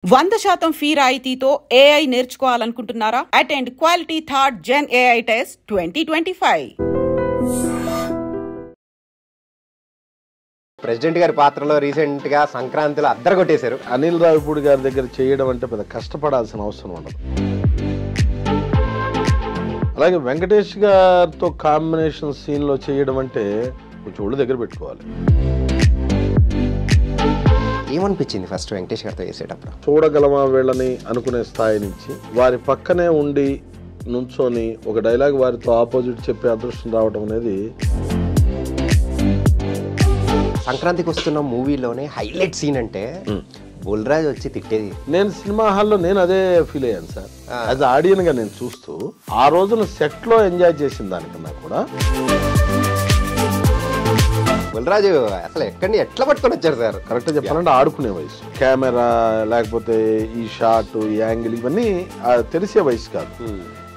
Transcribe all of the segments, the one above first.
100% fee రాయితీతో AI నేర్చుకోవాలనుకుంటున్నారా? Attend quality third gen AI test 2025. President గారి పాత్రలో రీసెంట్ గా సంక్రాంతిలో అద్దరగొట్టేశారు. అనిల్ రావిపూడి గారి దగ్గర చేయడం అంటే పెద్ద కష్టపడాల్సిన అవసరం ఉండదు. అలాగే వెంకటేష్ గారితో కాంబినేషన్ సీన్ లో చేయడం అంటే కొంచెం ఒళ్ళు దగ్గర పెట్టుకోవాలి. ఏమనిపించింది ఫస్ట్ వెంకటేష్ గారితో చేసేటప్పుడు? చూడగలమా వీళ్ళని అనుకునే స్థాయి నుంచి వారి పక్కనే ఉండి నుంచొని ఒక డైలాగ్ వారితో ఆపోజిట్ చెప్పే అదృష్టం రావడం అనేది సంక్రాంతికి వస్తున్న మూవీలోనే హైలైట్ సీన్ అంటే బుల్రాజ్ వచ్చి తిట్టేది. నేను సినిమా హాల్లో నేను అదే ఫీల్ అయ్యాను సార్. యాజ్ ఆడియన్ గా నేను చూస్తూ ఆ రోజున సెట్ లో ఎంజాయ్ చేసిన దానికన్నా కూడా బుల్రాజు అసలు ఎక్కడి ఎట్లా పట్టుకొని వచ్చారు సార్? కరెక్ట్ చెప్పాలంటే ఆడుకునే వయసు. కెమెరా లేకపోతే ఈ షాట్ ఈ యాంగిల్ ఇవన్నీ తెలిసే వయసు కాదు.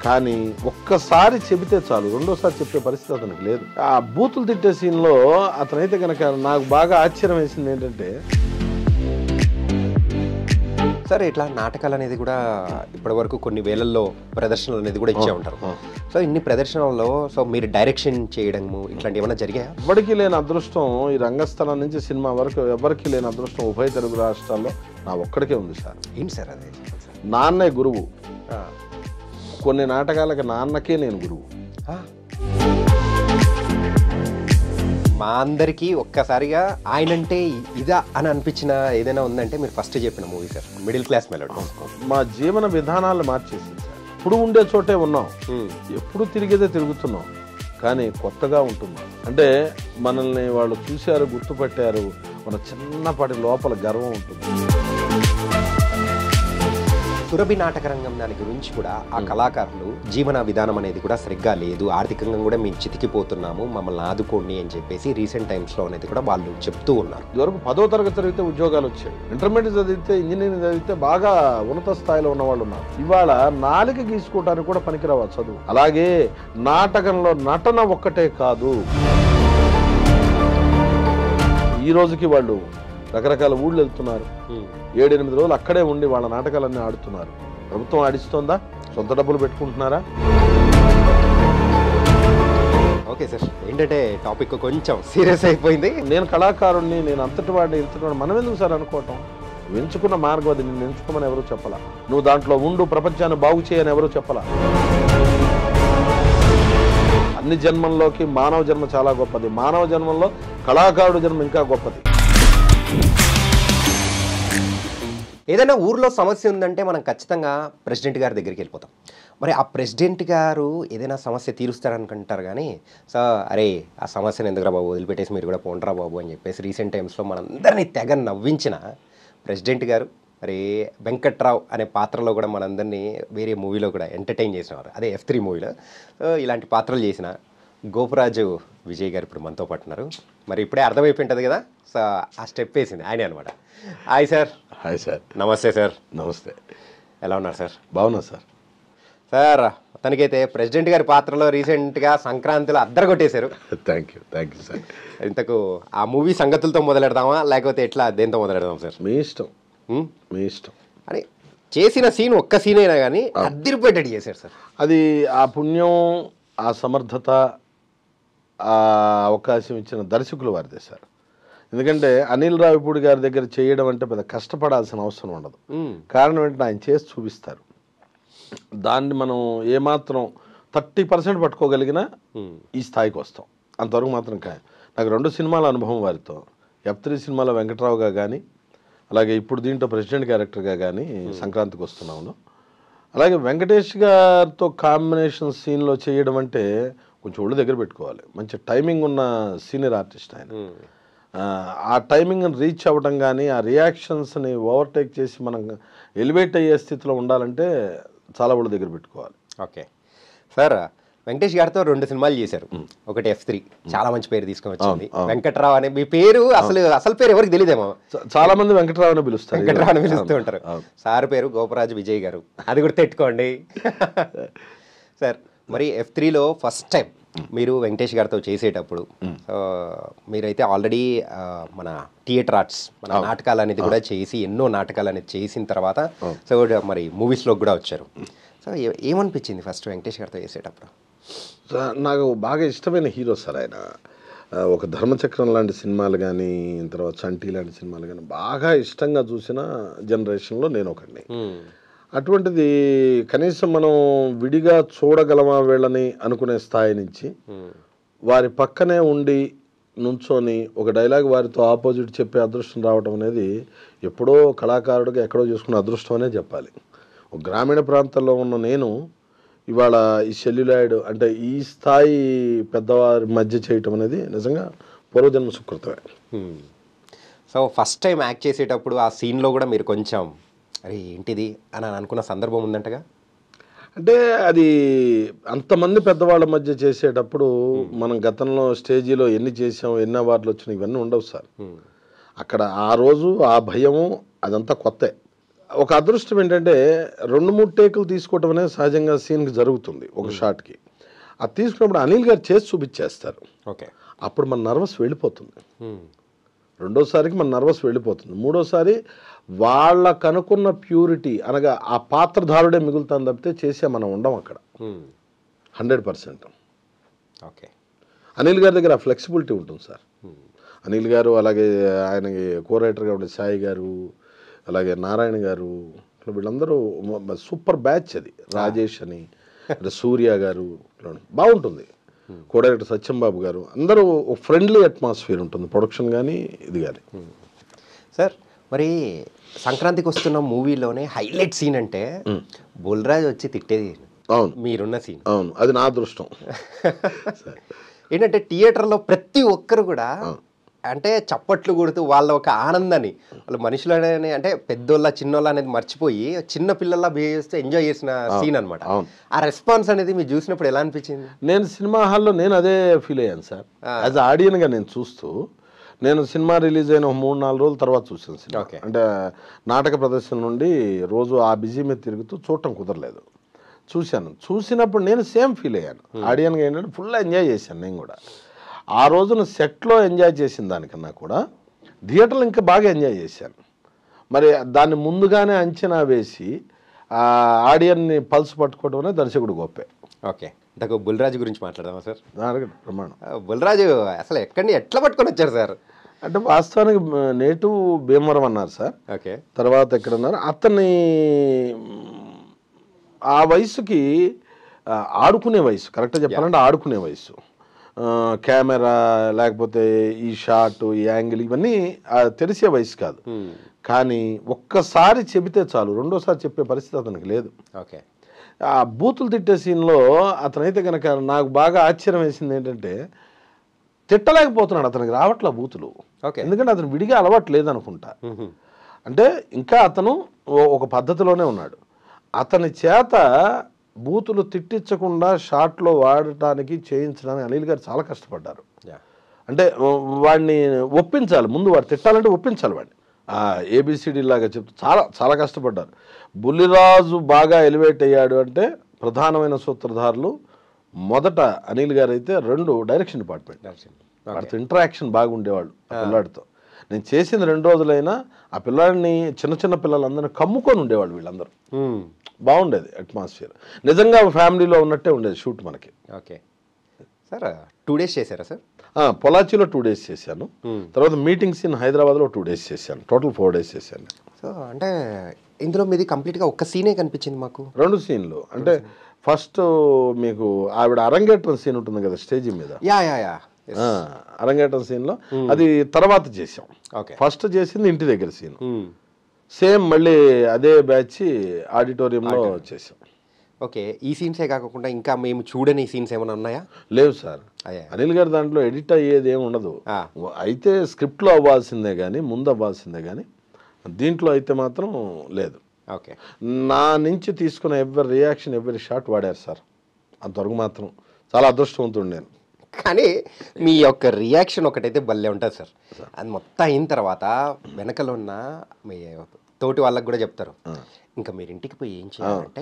కానీ ఒక్కసారి చెబితే చాలు, రెండోసారి చెప్పే పరిస్థితి అతనికి లేదు. ఆ బూతులు తిట్టే సీన్ లో అతనైతే కనుక నాకు బాగా ఆశ్చర్యం వేసింది ఏంటంటే, సార్ ఇట్లా నాటకాలు అనేది కూడా ఇప్పటి వరకు కొన్ని వేలల్లో ప్రదర్శనలు అనేది కూడా ఇచ్చే ఉంటారు. సో ఇన్ని ప్రదర్శనల్లో సో మీరు డైరెక్షన్ చేయడము ఇట్లాంటి ఏమైనా జరిగాయా? ఎవరికి లేని అదృష్టం ఈ రంగస్థలం నుంచి సినిమా వరకు ఎవరికి లేని అదృష్టం ఉభయ తెలుగు రాష్ట్రాల్లో నా ఒక్కడికే ఉంది సార్. ఏంటి సార్ అది? నాన్నే గురువు. కొన్ని నాటకాలకి నాన్నకే నేను గురువు. మా అందరికీ ఒక్కసారిగా ఆయనంటే ఇదా అని అనిపించిన ఏదైనా ఉందంటే మీరు ఫస్ట్ చెప్పిన movie sir, middle class melody. మా జీవన విధానాలు మార్చేసింది సార్. ఇప్పుడు ఉండే చోటే ఉన్నాం, ఎప్పుడు తిరిగేదే తిరుగుతున్నాం, కానీ కొత్తగా ఉంటున్నాం. అంటే మనల్ని వాళ్ళు చూశారు, గుర్తుపట్టారు, మన చిన్నపాటి లోపల గర్వం ఉంటుంది. సురభి నాటక రంగం దాని గురించి కూడా ఆ కళాకారులు జీవన విధానం అనేది కూడా సరిగ్గా లేదు, ఆర్థికంగా కూడా మేము చితికిపోతున్నాము, మమ్మల్ని ఆదుకోండి అని చెప్పేసి రీసెంట్ టైమ్స్లో అనేది కూడా వాళ్ళు చెప్తూ ఉన్నారు. ఇదివరకు 10వ తరగతి చదివితే ఉద్యోగాలు వచ్చాయి, ఇంటర్మీడియట్ చదివితే ఇంజనీరింగ్ చదివితే బాగా ఉన్నత స్థాయిలో ఉన్న వాళ్ళు ఉన్నారు. ఇవాళ నాలుక గీసుకోవడానికి కూడా పనికిరావు చదువు. అలాగే నాటకంలో నటన ఒక్కటే కాదు, ఈ రోజుకి వాళ్ళు రకరకాల ఊళ్ళు వెళ్తున్నారు, 7-8 రోజులు అక్కడే ఉండి వాళ్ళ నాటకాలన్నీ ఆడుతున్నారు. ప్రభుత్వం ఆడిస్తోందా? సొంత డబ్బులు పెట్టుకుంటున్నారా? ఓకే సార్, ఏంటంటే టాపిక్ కొంచెం సీరియస్ అయిపోయింది. నేను కళాకారుణ్ణి, నేను అంతటి వాడిని ఇంతటి వాడిని మనం ఎందుకు సార్ అనుకోవటం? ఎంచుకున్న మార్గం అది. నిన్ను ఎంచుకోమని ఎవరు చెప్పలా, నువ్వు దాంట్లో ఉండు ప్రపంచాన్ని బాగు చేయని ఎవరు చెప్పలా. అన్ని జన్మల్లోకి మానవ జన్మ చాలా గొప్పది, మానవ జన్మల్లో కళాకారుడు జన్మ ఇంకా గొప్పది. ఏదైనా ఊర్లో సమస్య ఉందంటే మనం ఖచ్చితంగా ప్రెసిడెంట్ గారి దగ్గరికి వెళ్ళిపోతాం. మరి ఆ ప్రెసిడెంట్ గారు ఏదైనా సమస్య తీరుస్తారనుకుంటారు, కానీ సో అరే ఆ సమస్యను ఎందుకురా బాబు వదిలిపెట్టేసి మీరు కూడా పోండ్రా బాబు అని చెప్పేసి రీసెంట్ టైమ్స్లో మనందరినీ తెగ నవ్వించిన ప్రెసిడెంట్ గారు మరి వెంకట్రావు అనే పాత్రలో కూడా మనందరినీ వేరే మూవీలో కూడా ఎంటర్టైన్ చేసినవారు, అదే F3 మూవీలో. సో ఇలాంటి పాత్రలు చేసిన గోపరాజు విజయ్ గారు ఇప్పుడు మనతో పాటు ఉన్నారు. మరి ఇప్పుడే అర్థమైపోయి ఉంటుంది కదా, సో ఆ స్టెప్ వేసింది ఆయనే అనమాట. Hi sir. Hi sir. నమస్తే సార్. నమస్తే. ఎలా ఉన్నారు సార్? బాగున్నా సార్. సార్ తనకైతే ప్రెసిడెంట్ గారి పాత్రలో రీసెంట్గా సంక్రాంతిలో అద్దరగొట్టేశారు. Thank you sir. ఇంతకు ఆ మూవీ సంగతులతో మొదలెడదామా లేకపోతే ఎట్లా దేంతో మొదలెడదాం సార్? మీ ఇష్టం, మీ ఇష్టం. అని చేసిన సీన్ ఒక్క సీన్ అయినా కానీ అద్దరిపోయేటట్టు చేశారు సార్. అది ఆ పుణ్యం, ఆ సమర్థత, ఆ అవకాశం ఇచ్చిన దర్శకులు వారిదే సార్. ఎందుకంటే అనిల్ రావిపూడి గారి దగ్గర చేయడం అంటే పెద్ద కష్టపడాల్సిన అవసరం ఉండదు. కారణం ఏంటంటే ఆయన చేసి చూపిస్తారు. దాన్ని మనం ఏమాత్రం 30% పట్టుకోగలిగినా ఈ స్థాయికి వస్తాం. అంతవరకు మాత్రం నాకు 2 సినిమాల అనుభవం వారితో. F3 సినిమాలో వెంకట్రావుగా కానీ, అలాగే ఇప్పుడు దీంట్లో ప్రెసిడెంట్ క్యారెక్టర్గా కానీ సంక్రాంతికి వస్తున్నాము. అలాగే వెంకటేష్ గారితో కాంబినేషన్ సీన్లో చేయడం అంటే కొంచెం ఒళ్ళు దగ్గర పెట్టుకోవాలి. మంచి టైమింగ్ ఉన్న సీనియర్ ఆర్టిస్ట్ ఆయన. ఆ టైమింగ్ని రీచ్ అవ్వడం కానీ, ఆ రియాక్షన్స్ని ఓవర్టేక్ చేసి మనం ఎలివేట్ అయ్యే స్థితిలో ఉండాలంటే చాలా ఒళ్ళు దగ్గర పెట్టుకోవాలి. ఓకే సార్, వెంకటేష్ గారితో 2 సినిమాలు చేశారు. ఒకటి F3, చాలా మంచి పేరు తీసుకొని వచ్చింది. వెంకట్రావు అనే మీ పేరు అసలు పేరు ఎవరికి తెలియదేమో, చాలా మంది వెంకట్రావు అని పిలుస్తారు, వెంకట్రావు అని పిలుస్తూ ఉంటారు. సార్ పేరు గోపరాజు విజయ్ గారు, అది కూడా తెట్టుకోండి సార్. మరి F3లో ఫస్ట్ టైం మీరు వెంకటేష్ గారితో చేసేటప్పుడు మీరైతే ఆల్రెడీ మన థియేటర్ ఆర్ట్స్ మన నాటకాలు అనేది కూడా చేసి ఎన్నో నాటకాలు అనేది చేసిన తర్వాత సో మరి మూవీస్లో కూడా వచ్చారు. సో ఏమనిపించింది ఫస్ట్ వెంకటేష్ గారితో చేసేటప్పుడు? నాకు బాగా ఇష్టమైన హీరో సార్ ఆయన. ఒక ధర్మచక్రం లాంటి సినిమాలు కానీ, తర్వాత చంటి లాంటి సినిమాలు కానీ బాగా ఇష్టంగా చూసిన జనరేషన్లో నేను ఒకడిని. అటువంటిది కనీసం మనం విడిగా చూడగలమా వీళ్ళని అనుకునే స్థాయి నుంచి వారి పక్కనే ఉండి నుంచొని ఒక డైలాగ్ వారితో ఆపోజిట్ చెప్పే అదృష్టం రావడం అనేది ఎప్పుడో కళాకారుడిగా ఎక్కడో చేసుకున్న అదృష్టం అనే చెప్పాలి. ఒక గ్రామీణ ప్రాంతాల్లో ఉన్న నేను ఇవాళ ఈ సెల్యులాయిడ్ అంటే ఈ స్థాయి పెద్దవారి మధ్య చేయటం అనేది నిజంగా పూర్వజన్మ సుకృతమే. సో ఫస్ట్ టైం యాక్ట్ చేసేటప్పుడు ఆ సీన్లో కూడా మీరు కొంచెం అరే ఏంటిది అని అనుకున్న సందర్భం ఉందంటగా? అంటే అది అంతమంది పెద్దవాళ్ళ మధ్య చేసేటప్పుడు మనం గతంలో స్టేజీలో ఎన్ని చేసాం, ఎన్ని అవార్డులు వచ్చినాయి ఇవన్నీ ఉండవు సార్. అక్కడ ఆ రోజు ఆ భయము అదంతా కొత్తే. ఒక అదృష్టం ఏంటంటే 2-3 టేకులు తీసుకోవటం అనేది సహజంగా సీన్కి జరుగుతుంది ఒక షాట్కి. అది తీసుకున్నప్పుడు అనిల్ గారు చేసి చూపించేస్తారు. ఓకే, అప్పుడు మన నర్వస్ వెళ్ళిపోతుంది. రెండోసారికి మన నర్వస్ వెళ్ళిపోతుంది. మూడోసారి వాళ్ళకు అనుకున్న ప్యూరిటీ అనగా ఆ పాత్రధారుడే మిగులుతాను తప్పితే చేసే మనం ఉండం అక్కడ 100%. ఓకే, అనిల్ గారి దగ్గర ఆ ఫ్లెక్సిబిలిటీ ఉంటుంది సార్. అనిల్ గారు, అలాగే ఆయనకి కో రైటర్గా ఉండే సాయి గారు, అలాగే నారాయణ గారు, వీళ్ళందరూ సూపర్ బ్యాచ్. అది రాజేష్ అని, సూర్య గారు బాగుంటుంది. కో డైరెక్టర్ సత్యంబాబు గారు, అందరూ ఫ్రెండ్లీ అట్మాస్ఫియర్ ఉంటుంది ప్రొడక్షన్ కానీ ఇది కానీ. సార్ మరి సంక్రాంతికి వస్తున్న మూవీలోనే హైలైట్ సీన్ అంటే బుల్రాజ్ వచ్చి తిట్టేది. అవును, మీరున్న సీన్. అవును, అది నా అదృష్టం. ఏంటంటే థియేటర్లో ప్రతి ఒక్కరు కూడా అంటే చప్పట్లు కొడుతూ వాళ్ళ ఒక ఆనందాన్ని వాళ్ళు మనుషులనే అంటే పెద్దోళ్ళ చిన్నోళ్ళ అనేది మర్చిపోయి చిన్న పిల్లల్లా బిహేవ్ చేస్తే ఎంజాయ్ చేసిన సీన్ అనమాట. ఆ రెస్పాన్స్ అనేది మీరు చూసినప్పుడు ఎలా అనిపించింది? నేను సినిమా హాల్లో నేను అదే ఫీల్ అయ్యాను సార్. యాజ్ ఆడియన్గా నేను చూస్తూ, నేను సినిమా రిలీజ్ అయిన 3-4 రోజుల తర్వాత చూసాను సినిమా. అంటే నాటక ప్రదర్శన నుండి రోజు ఆ బిజీ మీద తిరుగుతూ చూడటం కుదరలేదు. చూసినప్పుడు నేను సేమ్ ఫీల్ అయ్యాను. ఆడియన్గా ఏంటంటే ఫుల్ ఎంజాయ్ చేశాను నేను కూడా. ఆ రోజున సెట్లో ఎంజాయ్ చేసిన దానికన్నా కూడా థియేటర్లో ఇంకా బాగా ఎంజాయ్ చేశాను. మరి దాన్ని ముందుగానే అంచనా వేసి ఆడియన్ని పల్స్ పట్టుకోవడం అనేది దర్శకుడు గొప్పే. ఓకే, ఇంతకు బుల్రాజు గురించి మాట్లాడదామా సార్? ప్రమాణం. బుల్రాజు అసలు ఎట్లా పట్టుకొని వచ్చారు సార్? అంటే వాస్తవానికి నేటివ్ భీమవరం అన్నారు సార్. ఓకే, తర్వాత ఎక్కడన్నారు అతన్ని ఆ వయసుకి ఆడుకునే వయసు, కరెక్ట్గా చెప్పాలంటే ఆడుకునే వయసు. కెమెరా లేకపోతే ఈ షాట్, ఈ యాంగిల్ ఇవన్నీ తెలిసే వయసు కాదు. కానీ ఒక్కసారి చెబితే చాలు, రెండోసారి చెప్పే పరిస్థితి అతనికి లేదు. ఓకే, ఆ బూతులు తిట్టే సీన్లో అతనైతే కనుక నాకు బాగా ఆశ్చర్యం వేసింది ఏంటంటే తిట్టలేకపోతున్నాడు, అతనికి రావట్లే బూతులు. ఎందుకంటే అతను విడిగా అలవాటు లేదనుకుంటా. అంటే ఇంకా అతను ఒక పద్ధతిలోనే ఉన్నాడు. అతని చేత బూతులు తిట్టించకుండా షాట్లో వాడటానికి చేయించడానికి అనిల్ గారు చాలా కష్టపడ్డారు. అంటే వాడిని ఒప్పించాలి, ముందు వాడు తిట్టాలంటే ఒప్పించాలి వాడిని. ఏబిసిడి లాగా చెప్తూ చాలా చాలా కష్టపడ్డారు. బుల్లిరాజు బాగా ఎలివేట్ అయ్యాడు అంటే ప్రధానమైన సూత్రధారులు మొదట అనిల్ గారు అయితే, 2 డైరెక్షన్ డిపార్ట్మెంట్. వాడితో ఇంటరాక్షన్ బాగుండేవాళ్ళు ఆ పిల్లాడితో. నేను చేసిన 2 రోజులైనా ఆ పిల్లాడిని చిన్న పిల్లలందరినీ కమ్ముకొని ఉండేవాళ్ళు వీళ్ళందరూ. బాగుండేది అట్మాస్ఫియర్, నిజంగా ఫ్యామిలీలో ఉన్నట్టే ఉండేది షూట్ మనకి. ఓకే సార్, 2 days చేశారా సార్? పొలాచిలో 2 days చేశాను. తర్వాత మీటింగ్స్ ఇన్ హైదరాబాద్లో 2 days చేశాను. టోటల్ 4 days చేశాను. సో అంటే ఇందులో మీది కంప్లీట్గా ఒక్క సీనే కనిపించింది మాకు. 2 సీన్లు అంటే ఫస్ట్ మీకు ఆవిడ అరంగేట్రం సీన్ ఉంటుంది కదా స్టేజ్ మీద. అరంగేట్రం సీన్లో అది తర్వాత చేసాం. ఫస్ట్ చేసింది ఇంటి దగ్గర సీన్. సేమ్ మళ్ళీ అదే బ్యాచ్ ఆడిటోరియంలో చేసాం. ఓకే, ఈ సీన్సే కాకుండా ఇంకా మేము చూడని సీన్స్ ఏమైనా ఉన్నాయా? లేవు సార్. అనిల్ గారు దాంట్లో ఎడిట్ అయ్యేది ఏమి ఉండదు. అయితే స్క్రిప్ట్లో అవ్వాల్సిందే కానీ, ముందు అవ్వాల్సిందే కానీ, దీంట్లో అయితే మాత్రం లేదు. ఓకే, నా నుంచి తీసుకున్న ఎవరి రియాక్షన్, ఎవరి షాట్ వాడారు సార్. అంతవరకు మాత్రం చాలా అదృష్టవంతుడు నేను. కానీ మీ యొక్క రియాక్షన్ ఒకటైతే భలే ఉంటుంది సార్. అది మొత్తం అయిన తర్వాత వెనకలో ఉన్న మీ తోటి వాళ్ళకి కూడా చెప్తారు ఇంకా మీరు ఇంటికి పోయి ఏం చేయాలంటే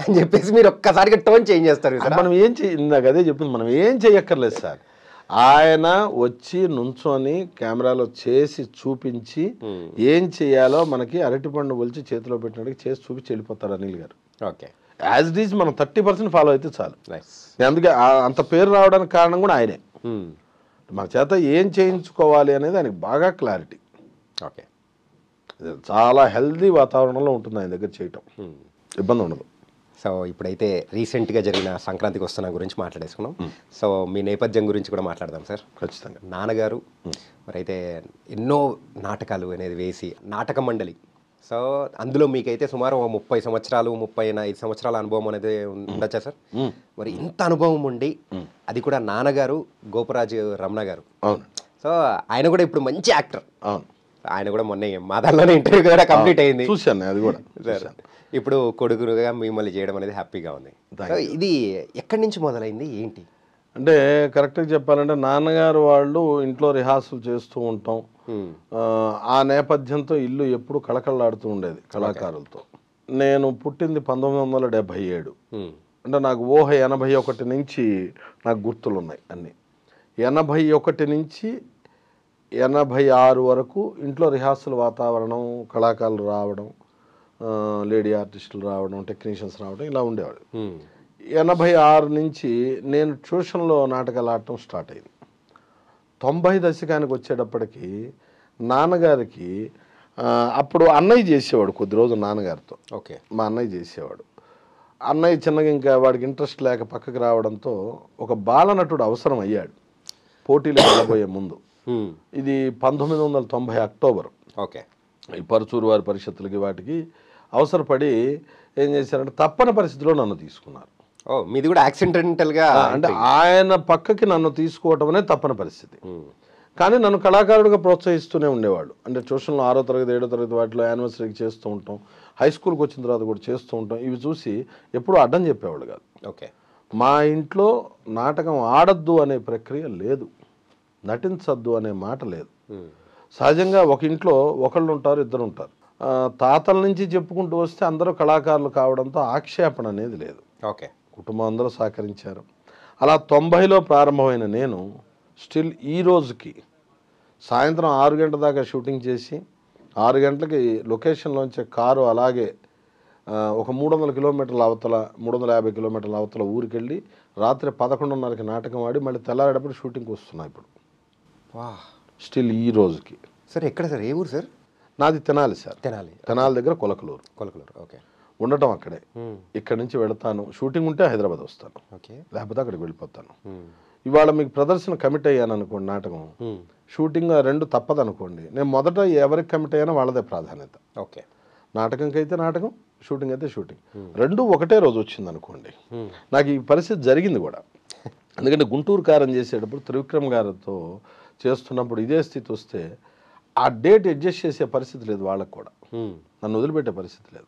అని చెప్పేసి మీరు ఒక్కసారిగా టోన్ చేంజ్ చేస్తారు సార్. మనం ఏం నాకు అదే చెప్పింది, మనం ఏం చెయ్యక్కర్లేదు సార్. ఆయన వచ్చి నుంచొని కెమెరాలో చేసి చూపించి ఏం చేయాలో మనకి అరటిపండు ఒలిచి చేతిలో పెట్టినట్టు చేసి చూపించి వెళ్ళిపోతారు అనిల్ గారు. ఓకే, యాజ్ ఇట్ ఈజ్ మనం 30% ఫాలో అయితే చాలు. అందుకే అంత పేరు రావడానికి కారణం కూడా ఆయనే. మన చేత ఏం చేయించుకోవాలి అనేది ఆయనకి బాగా క్లారిటీ. ఓకే, చాలా హెల్దీ వాతావరణంలో ఉంటుంది ఆయన దగ్గర చేయటం, ఇబ్బంది ఉండదు. సో ఇప్పుడైతే రీసెంట్గా జరిగిన సంక్రాంతికి వస్తున్న గురించి మాట్లాడేసుకున్నాం. సో మీ నేపథ్యం గురించి కూడా మాట్లాడదాం సార్. ఖచ్చితంగా. నాన్నగారు మరైతే ఎన్నో నాటకాలు అనేది వేసి నాటక మండలి, సో అందులో మీకైతే సుమారు 30 సంవత్సరాలు 35 సంవత్సరాల అనుభవం అనేది ఉండొచ్చా సార్? మరి ఇంత అనుభవం ఉండి అది కూడా నాన్నగారు గోపరాజు రమణ గారు. అవును. సో ఆయన కూడా ఇప్పుడు మంచి యాక్టర్. అవును. ఆయన కూడా మొన్న మా దానిలోనే ఇంటర్వ్యూ కూడా కంప్లీట్ అయింది, చూశాను అది కూడా. ఇప్పుడు కొడుకుగా మిమ్మల్ని చేయడం అనేది హ్యాపీగా ఉంది. సో ఇది ఎక్కడి నుంచి మొదలైంది ఏంటి అంటే కరెక్ట్గా చెప్పాలంటే నాన్నగారు వాళ్ళు ఇంట్లో రిహార్సల్ చేస్తూ ఉంటాం. ఆ నేపథ్యంతో ఇల్లు ఎప్పుడు కళకళలాడుతూ ఉండేది కళాకారులతో. నేను పుట్టింది 1977. అంటే నాకు ఊహ 81 నుంచి నాకు గుర్తులు ఉన్నాయి అన్నీ. 81 నుంచి 86 వరకు ఇంట్లో రిహార్సల్ వాతావరణం, కళాకారులు రావడం, లేడీ ఆర్టిస్టులు రావడం, టెక్నీషియన్స్ రావడం, ఇలా ఉండేవాడు. 86 నుంచి నేను ట్యూషన్లో నాటకాలు ఆడటం స్టార్ట్ అయింది. 90 దశకానికి వచ్చేటప్పటికి నాన్నగారికి అప్పుడు అన్నయ్య చేసేవాడు కొద్ది రోజులు నాన్నగారితో. ఓకే, మా అన్నయ్య చేసేవాడు. అన్నయ్య చిన్నగా ఇంకా వాడికి ఇంట్రెస్ట్ లేక పక్కకి రావడంతో ఒక బాలనటుడు అవసరం అయ్యాడు పోటీలు వెళ్ళబోయే ముందు. ఇది 1990 అక్టోబర్. ఓకే, ఈ పరుచూరు వారి పరిషత్తులకి వాటికి అవసరపడి ఏం చేశారంటే తప్పని పరిస్థితిలో నన్ను తీసుకున్నారు. మీది కూడా యాక్సిడెంటల్గా, అంటే ఆయన పక్కకి నన్ను తీసుకోవటం అనేది తప్పని పరిస్థితి. కానీ నన్ను కళాకారుడిగా ప్రోత్సహిస్తూనే ఉండేవాళ్ళు. అంటే ట్యూషన్లో 6వ తరగతి 7వ తరగతి వాటిలో యానివర్సరీకి చేస్తూ ఉంటాం, హై స్కూల్కి వచ్చిన తర్వాత కూడా చేస్తూ ఉంటాం. ఇవి చూసి ఎప్పుడూ అడ్డం చెప్పేవాళ్ళు కాదు. ఓకే, మా ఇంట్లో నాటకం ఆడద్దు అనే ప్రక్రియ లేదు, నటించద్దు అనే మాట లేదు. సహజంగా ఒక ఇంట్లో ఒకళ్ళు ఉంటారు, ఇద్దరు ఉంటారు. తాతల నుంచి చెప్పుకుంటూ వస్తే అందరూ కళాకారులు కావడంతో ఆక్షేపణ అనేది లేదు. ఓకే, కుటుంబం అందరూ సహకరించారు. అలా 90లో ప్రారంభమైన నేను స్టిల్ ఈ రోజుకి సాయంత్రం 6 గంటల దాకా షూటింగ్ చేసి 6 గంటలకి లొకేషన్లోంచి కారు అలాగే ఒక 300 కిలోమీటర్ల అవతల 350 కిలోమీటర్ల అవతల ఊరికి వెళ్ళి రాత్రి 11:30కి నాటకం ఆడి మళ్ళీ తెల్లారేటప్పుడు షూటింగ్కి వస్తున్నా ఇప్పుడు. స్టిల్ ఈ రోజుకి. సార్ ఎక్కడ సార్, ఏ ఊరు సార్? నాది తెనాలి సార్. తెనాలి దగ్గర కొలకలూరు. ఓకే, ఉండటం అక్కడే. ఇక్కడ నుంచి వెళతాను, షూటింగ్ ఉంటే హైదరాబాద్ వస్తాను, ఓకే, లేకపోతే అక్కడికి వెళ్ళిపోతాను. ఇవాళ మీకు ప్రదర్శన కమిట్ అయ్యాను అనుకోండి, నాటకం షూటింగ్ 2 తప్పదు అనుకోండి, నేను మొదట ఎవరికి కమిట్ అయ్యానో వాళ్ళదే ప్రాధాన్యత. ఓకే, నాటకంకి అయితే నాటకం, షూటింగ్ అయితే షూటింగ్, 2 ఒకటే రోజు వచ్చింది అనుకోండి. నాకు ఈ పరిస్థితి జరిగింది కూడా. ఎందుకంటే గుంటూరు కారం చేసేటప్పుడు త్రివిక్రమ్ గారితో చేస్తున్నప్పుడు ఇదే స్థితి వస్తే ఆ డేట్ అడ్జస్ట్ చేసే పరిస్థితి లేదు వాళ్ళకు కూడా, నన్ను వదిలిపెట్టే పరిస్థితి లేదు.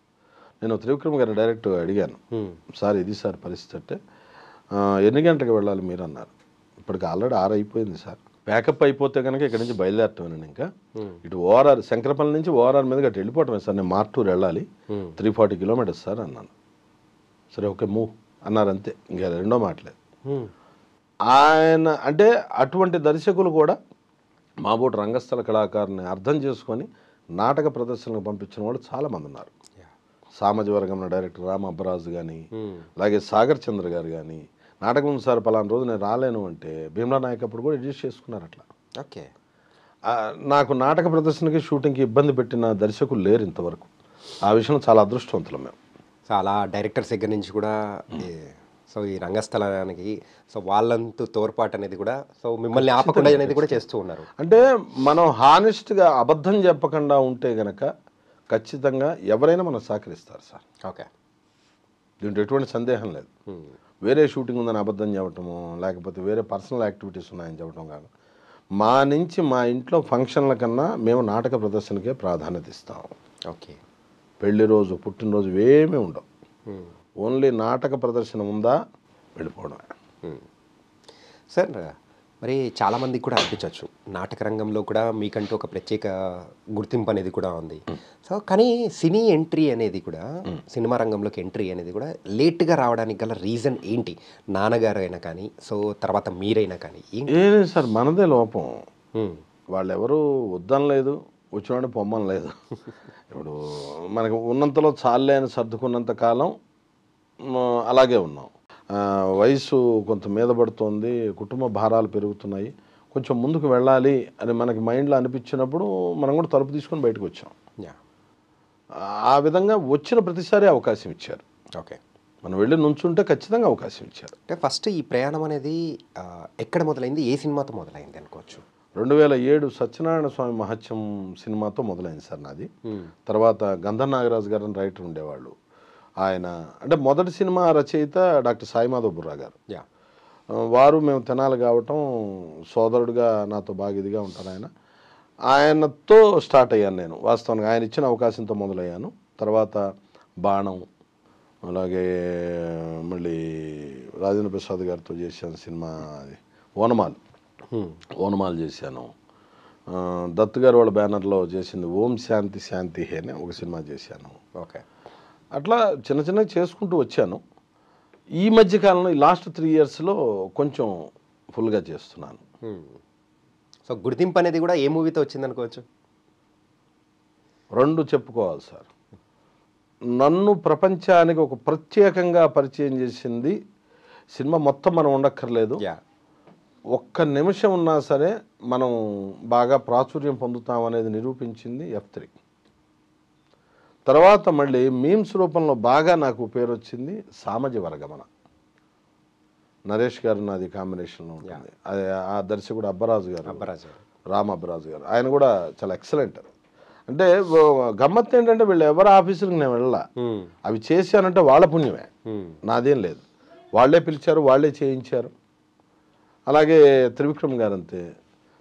నేను త్రివిక్రమ్ గారిని డైరెక్ట్గా అడిగాను, సార్ ఇది సార్ పరిస్థితి అంటే, ఎన్ని గంటలకు వెళ్ళాలి మీరు అన్నారు. ఇప్పటికి ఆల్రెడీ 6 అయిపోయింది సార్, ప్యాకప్ అయిపోతే కనుక ఇక్కడ నుంచి బయలుదేరటమేనండి. ఇంకా ఇటు ఓఆర్ఆర్ శంకరపల్లి నుంచి ఓఆర్ఆర్ మీద గట్టి వెళ్ళిపోవటమే సార్, నేను మార్టూరు వెళ్ళాలి, 340 కిలోమీటర్స్ సార్ అన్నాను. సరే ఓకే మూవ్ అన్నారు, అంతే, ఇంకా రెండో మాటలేదు. ఆయన అంటే అటువంటి దర్శకులు కూడా మాబోటి రంగస్థల కళాకారుని అర్థం చేసుకొని నాటక ప్రదర్శనలకు పంపించిన వాళ్ళు చాలామంది ఉన్నారు. సామాజ వర్గంలో డైరెక్టర్ రామ అబ్బరాజు కానీ, అలాగే సాగర్ చంద్ర గారు కానీ, నాటకం సార్ పలానా రోజు నేను రాలేను అంటే భీమ్లా నాయక్ అప్పుడు కూడా అడ్జస్ట్ చేసుకున్నారు అట్లా. ఓకే, నాకు నాటక ప్రదర్శనకి షూటింగ్కి ఇబ్బంది పెట్టిన దర్శకులు లేరు ఇంతవరకు. ఆ విషయం చాలా అదృష్టవంతులం మేము. చాలా డైరెక్టర్స్ దగ్గర నుంచి కూడా సో ఈ రంగస్థలానికి సో వాళ్ళంతూ తోడ్పాటు అనేది కూడా సో మిమ్మల్ని ఆపకుండా అనేది కూడా చేస్తూ ఉన్నారు. అంటే మనం హానెస్ట్గా అబద్ధం చెప్పకుండా ఉంటే గనక ఖచ్చితంగా ఎవరైనా మనం సహకరిస్తారు సార్. ఓకే, దీంట్లో ఎటువంటి సందేహం లేదు. వేరే షూటింగ్ ఉందని అబద్ధం చెప్పటము, లేకపోతే వేరే పర్సనల్ యాక్టివిటీస్ ఉన్నాయని చెప్పడం కాదు. మా నుంచి మా ఇంట్లో ఫంక్షన్ల కన్నా మేము నాటక ప్రదర్శనకే ప్రాధాన్యత ఇస్తాం. ఓకే, పెళ్లి రోజు పుట్టినరోజు ఏమీ ఉండవు, ఓన్లీ నాటక ప్రదర్శన ఉందా వెళ్ళిపోవడమే. సార్ మరి చాలామందికి కూడా అనిపించవచ్చు నాటక రంగంలో కూడా మీకంటూ ఒక ప్రత్యేక గుర్తింపు అనేది కూడా ఉంది. సో కానీ సినీ ఎంట్రీ అనేది కూడా సినిమా రంగంలోకి ఎంట్రీ అనేది కూడా లేట్గా రావడానికి గల రీజన్ ఏంటి? నాన్నగారు అయినా కానీ సో తర్వాత మీరైనా కానీ ఏం సార్ మనదే లోపం. వాళ్ళెవరూ వద్దనలేదు, వచ్చినవాడు పొమ్మని లేదు. ఇప్పుడు మనకు ఉన్నంతలో చాలే అని సర్దుకున్నంత కాలం అలాగే ఉన్నాం. వయసు కొంత మీద పడుతోంది, కుటుంబ భారాలు పెరుగుతున్నాయి, కొంచెం ముందుకు వెళ్ళాలి అని మనకి మైండ్లో అనిపించినప్పుడు మనం కూడా తలుపు తీసుకొని బయటకు వచ్చాం. ఆ విధంగా వచ్చిన ప్రతిసారి అవకాశం ఇచ్చారు. ఓకే, మనం వెళ్ళి నుంచుంటే ఖచ్చితంగా అవకాశం ఇచ్చారు. అంటే ఫస్ట్ ఈ ప్రయాణం అనేది ఎక్కడ మొదలైంది, ఏ సినిమాతో మొదలైంది అనుకోవచ్చు? 2007 సత్యనారాయణ స్వామి మహత్యం సినిమాతో మొదలైంది సార్ నాది. తర్వాత గంధర్ నాగరాజు గారు అని రైటర్ ఉండేవాళ్ళు, ఆయన అంటే మొదటి సినిమా రచయిత డాక్టర్ సాయిమాధవ్ బుర్రా గారు. వారు మేము తెనాలి కావటం, సోదరుడుగా నాతో బాగా ఇదిగా ఉంటారు ఆయన. ఆయనతో స్టార్ట్ అయ్యాను నేను. వాస్తవానికి ఆయన ఇచ్చిన అవకాశంతో మొదలయ్యాను. తర్వాత బాణం, అలాగే మళ్ళీ రాజేంద్ర ప్రసాద్ గారితో చేశాను సినిమా ఓనమాలు చేశాను. దత్తు గారు వాళ్ళ బ్యానర్లో చేసింది ఓం శాంతి శాంతి హే అని ఒక సినిమా చేశాను. ఓకే, అట్లా చిన్న చిన్నగా చేసుకుంటూ వచ్చాను. ఈ మధ్యకాలంలో ఈ లాస్ట్ 3 yearsలో కొంచెం ఫుల్గా చేస్తున్నాను. సో గుర్తింపు అనేది కూడా ఏ మూవీతో వచ్చింది అనుకోవచ్చు? 2 చెప్పుకోవాలి సార్. నన్ను ప్రపంచానికి ఒక ప్రత్యేకంగా పరిచయం చేసింది సినిమా మొత్తం మనం ఉండక్కర్లేదు, ఒక్క నిమిషం ఉన్నా సరే మనం బాగా ప్రాచుర్యం పొందుతాం అనేది నిరూపించింది F3. తర్వాత మళ్ళీ మీమ్స్ రూపంలో బాగా నాకు పేరు వచ్చింది సామాజిక వర్గమన. నరేష్ గారు నాది కాంబినేషన్లో ఉంటుంది. అది ఆ దర్శకుడు అబ్బరాజు గారు, రామ్ అబ్బరాజు గారు, ఆయన కూడా చాలా ఎక్సలెంట్. అంటే గమ్మత్తు ఏంటంటే వీళ్ళు ఎవరి ఆఫీసులకు నేను వెళ్ళా, అవి చేశానంటే వాళ్ళ పుణ్యమే, నాదేం లేదు. వాళ్ళే పిలిచారు, వాళ్ళే చేయించారు. అలాగే త్రివిక్రమ్ గారు అంతే.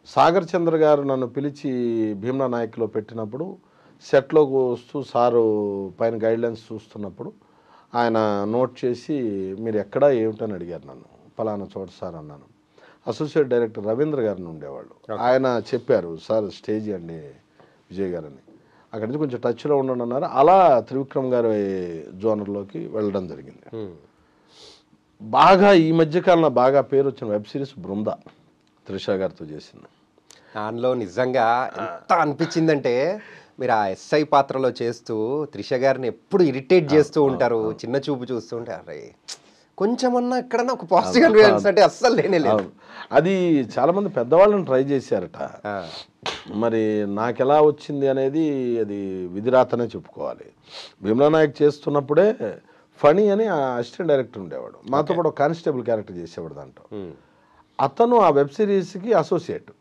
సాగర్ చంద్ర గారు నన్ను పిలిచి భీమ్లా నాయక్లో పెట్టినప్పుడు సెట్లోకి వస్తూ సారు పైన గైడ్లైన్స్ చూస్తున్నప్పుడు ఆయన నోట్ చేసి మీరు ఎక్కడా ఏమిటని అడిగారు నన్ను. ఫలానా చోట సార్ అన్నాను. అసోసియేట్ డైరెక్టర్ రవీంద్ర గారిని ఉండేవాళ్ళు, ఆయన చెప్పారు సార్ స్టేజ్ అండి విజయ్ గారని. అక్కడి నుంచి కొంచెం టచ్లో ఉండండి అన్నారు. అలా త్రివిక్రమ్ గారి జోనర్లోకి వెళ్ళడం జరిగింది. బాగా ఈ మధ్యకాలంలో బాగా పేరు వచ్చిన వెబ్ సిరీస్ బృంద, త్రిష గారితో చేసింది. దానిలో నిజంగా ఎంత అనిపించిందంటే మీరు ఆ ఎస్ఐ పాత్రలో చేస్తూ త్రిష గారిని ఎప్పుడు ఇరిటేట్ చేస్తూ ఉంటారు, చిన్న చూపు చూస్తూ ఉంటారు. అరే కొంచెమన్నా ఎక్కడన్నా ఒక పాజిటివ్ అనిపించ అంటే అస్సలు లేనే లేదు. అది చాలామంది పెద్దవాళ్ళని ట్రై చేశారట, మరి నాకెలా వచ్చింది అనేది అది విధిరాతనే చెప్పుకోవాలి. భీమ్లా నాయక్ చేస్తున్నప్పుడే ఫణి అని అసిస్టెంట్ డైరెక్టర్ ఉండేవాడు, మాతో కూడా కానిస్టేబుల్ క్యారెక్టర్ చేసేవాడు దాంట్లో. అతను ఆ వెబ్ సిరీస్కి అసోసియేట్.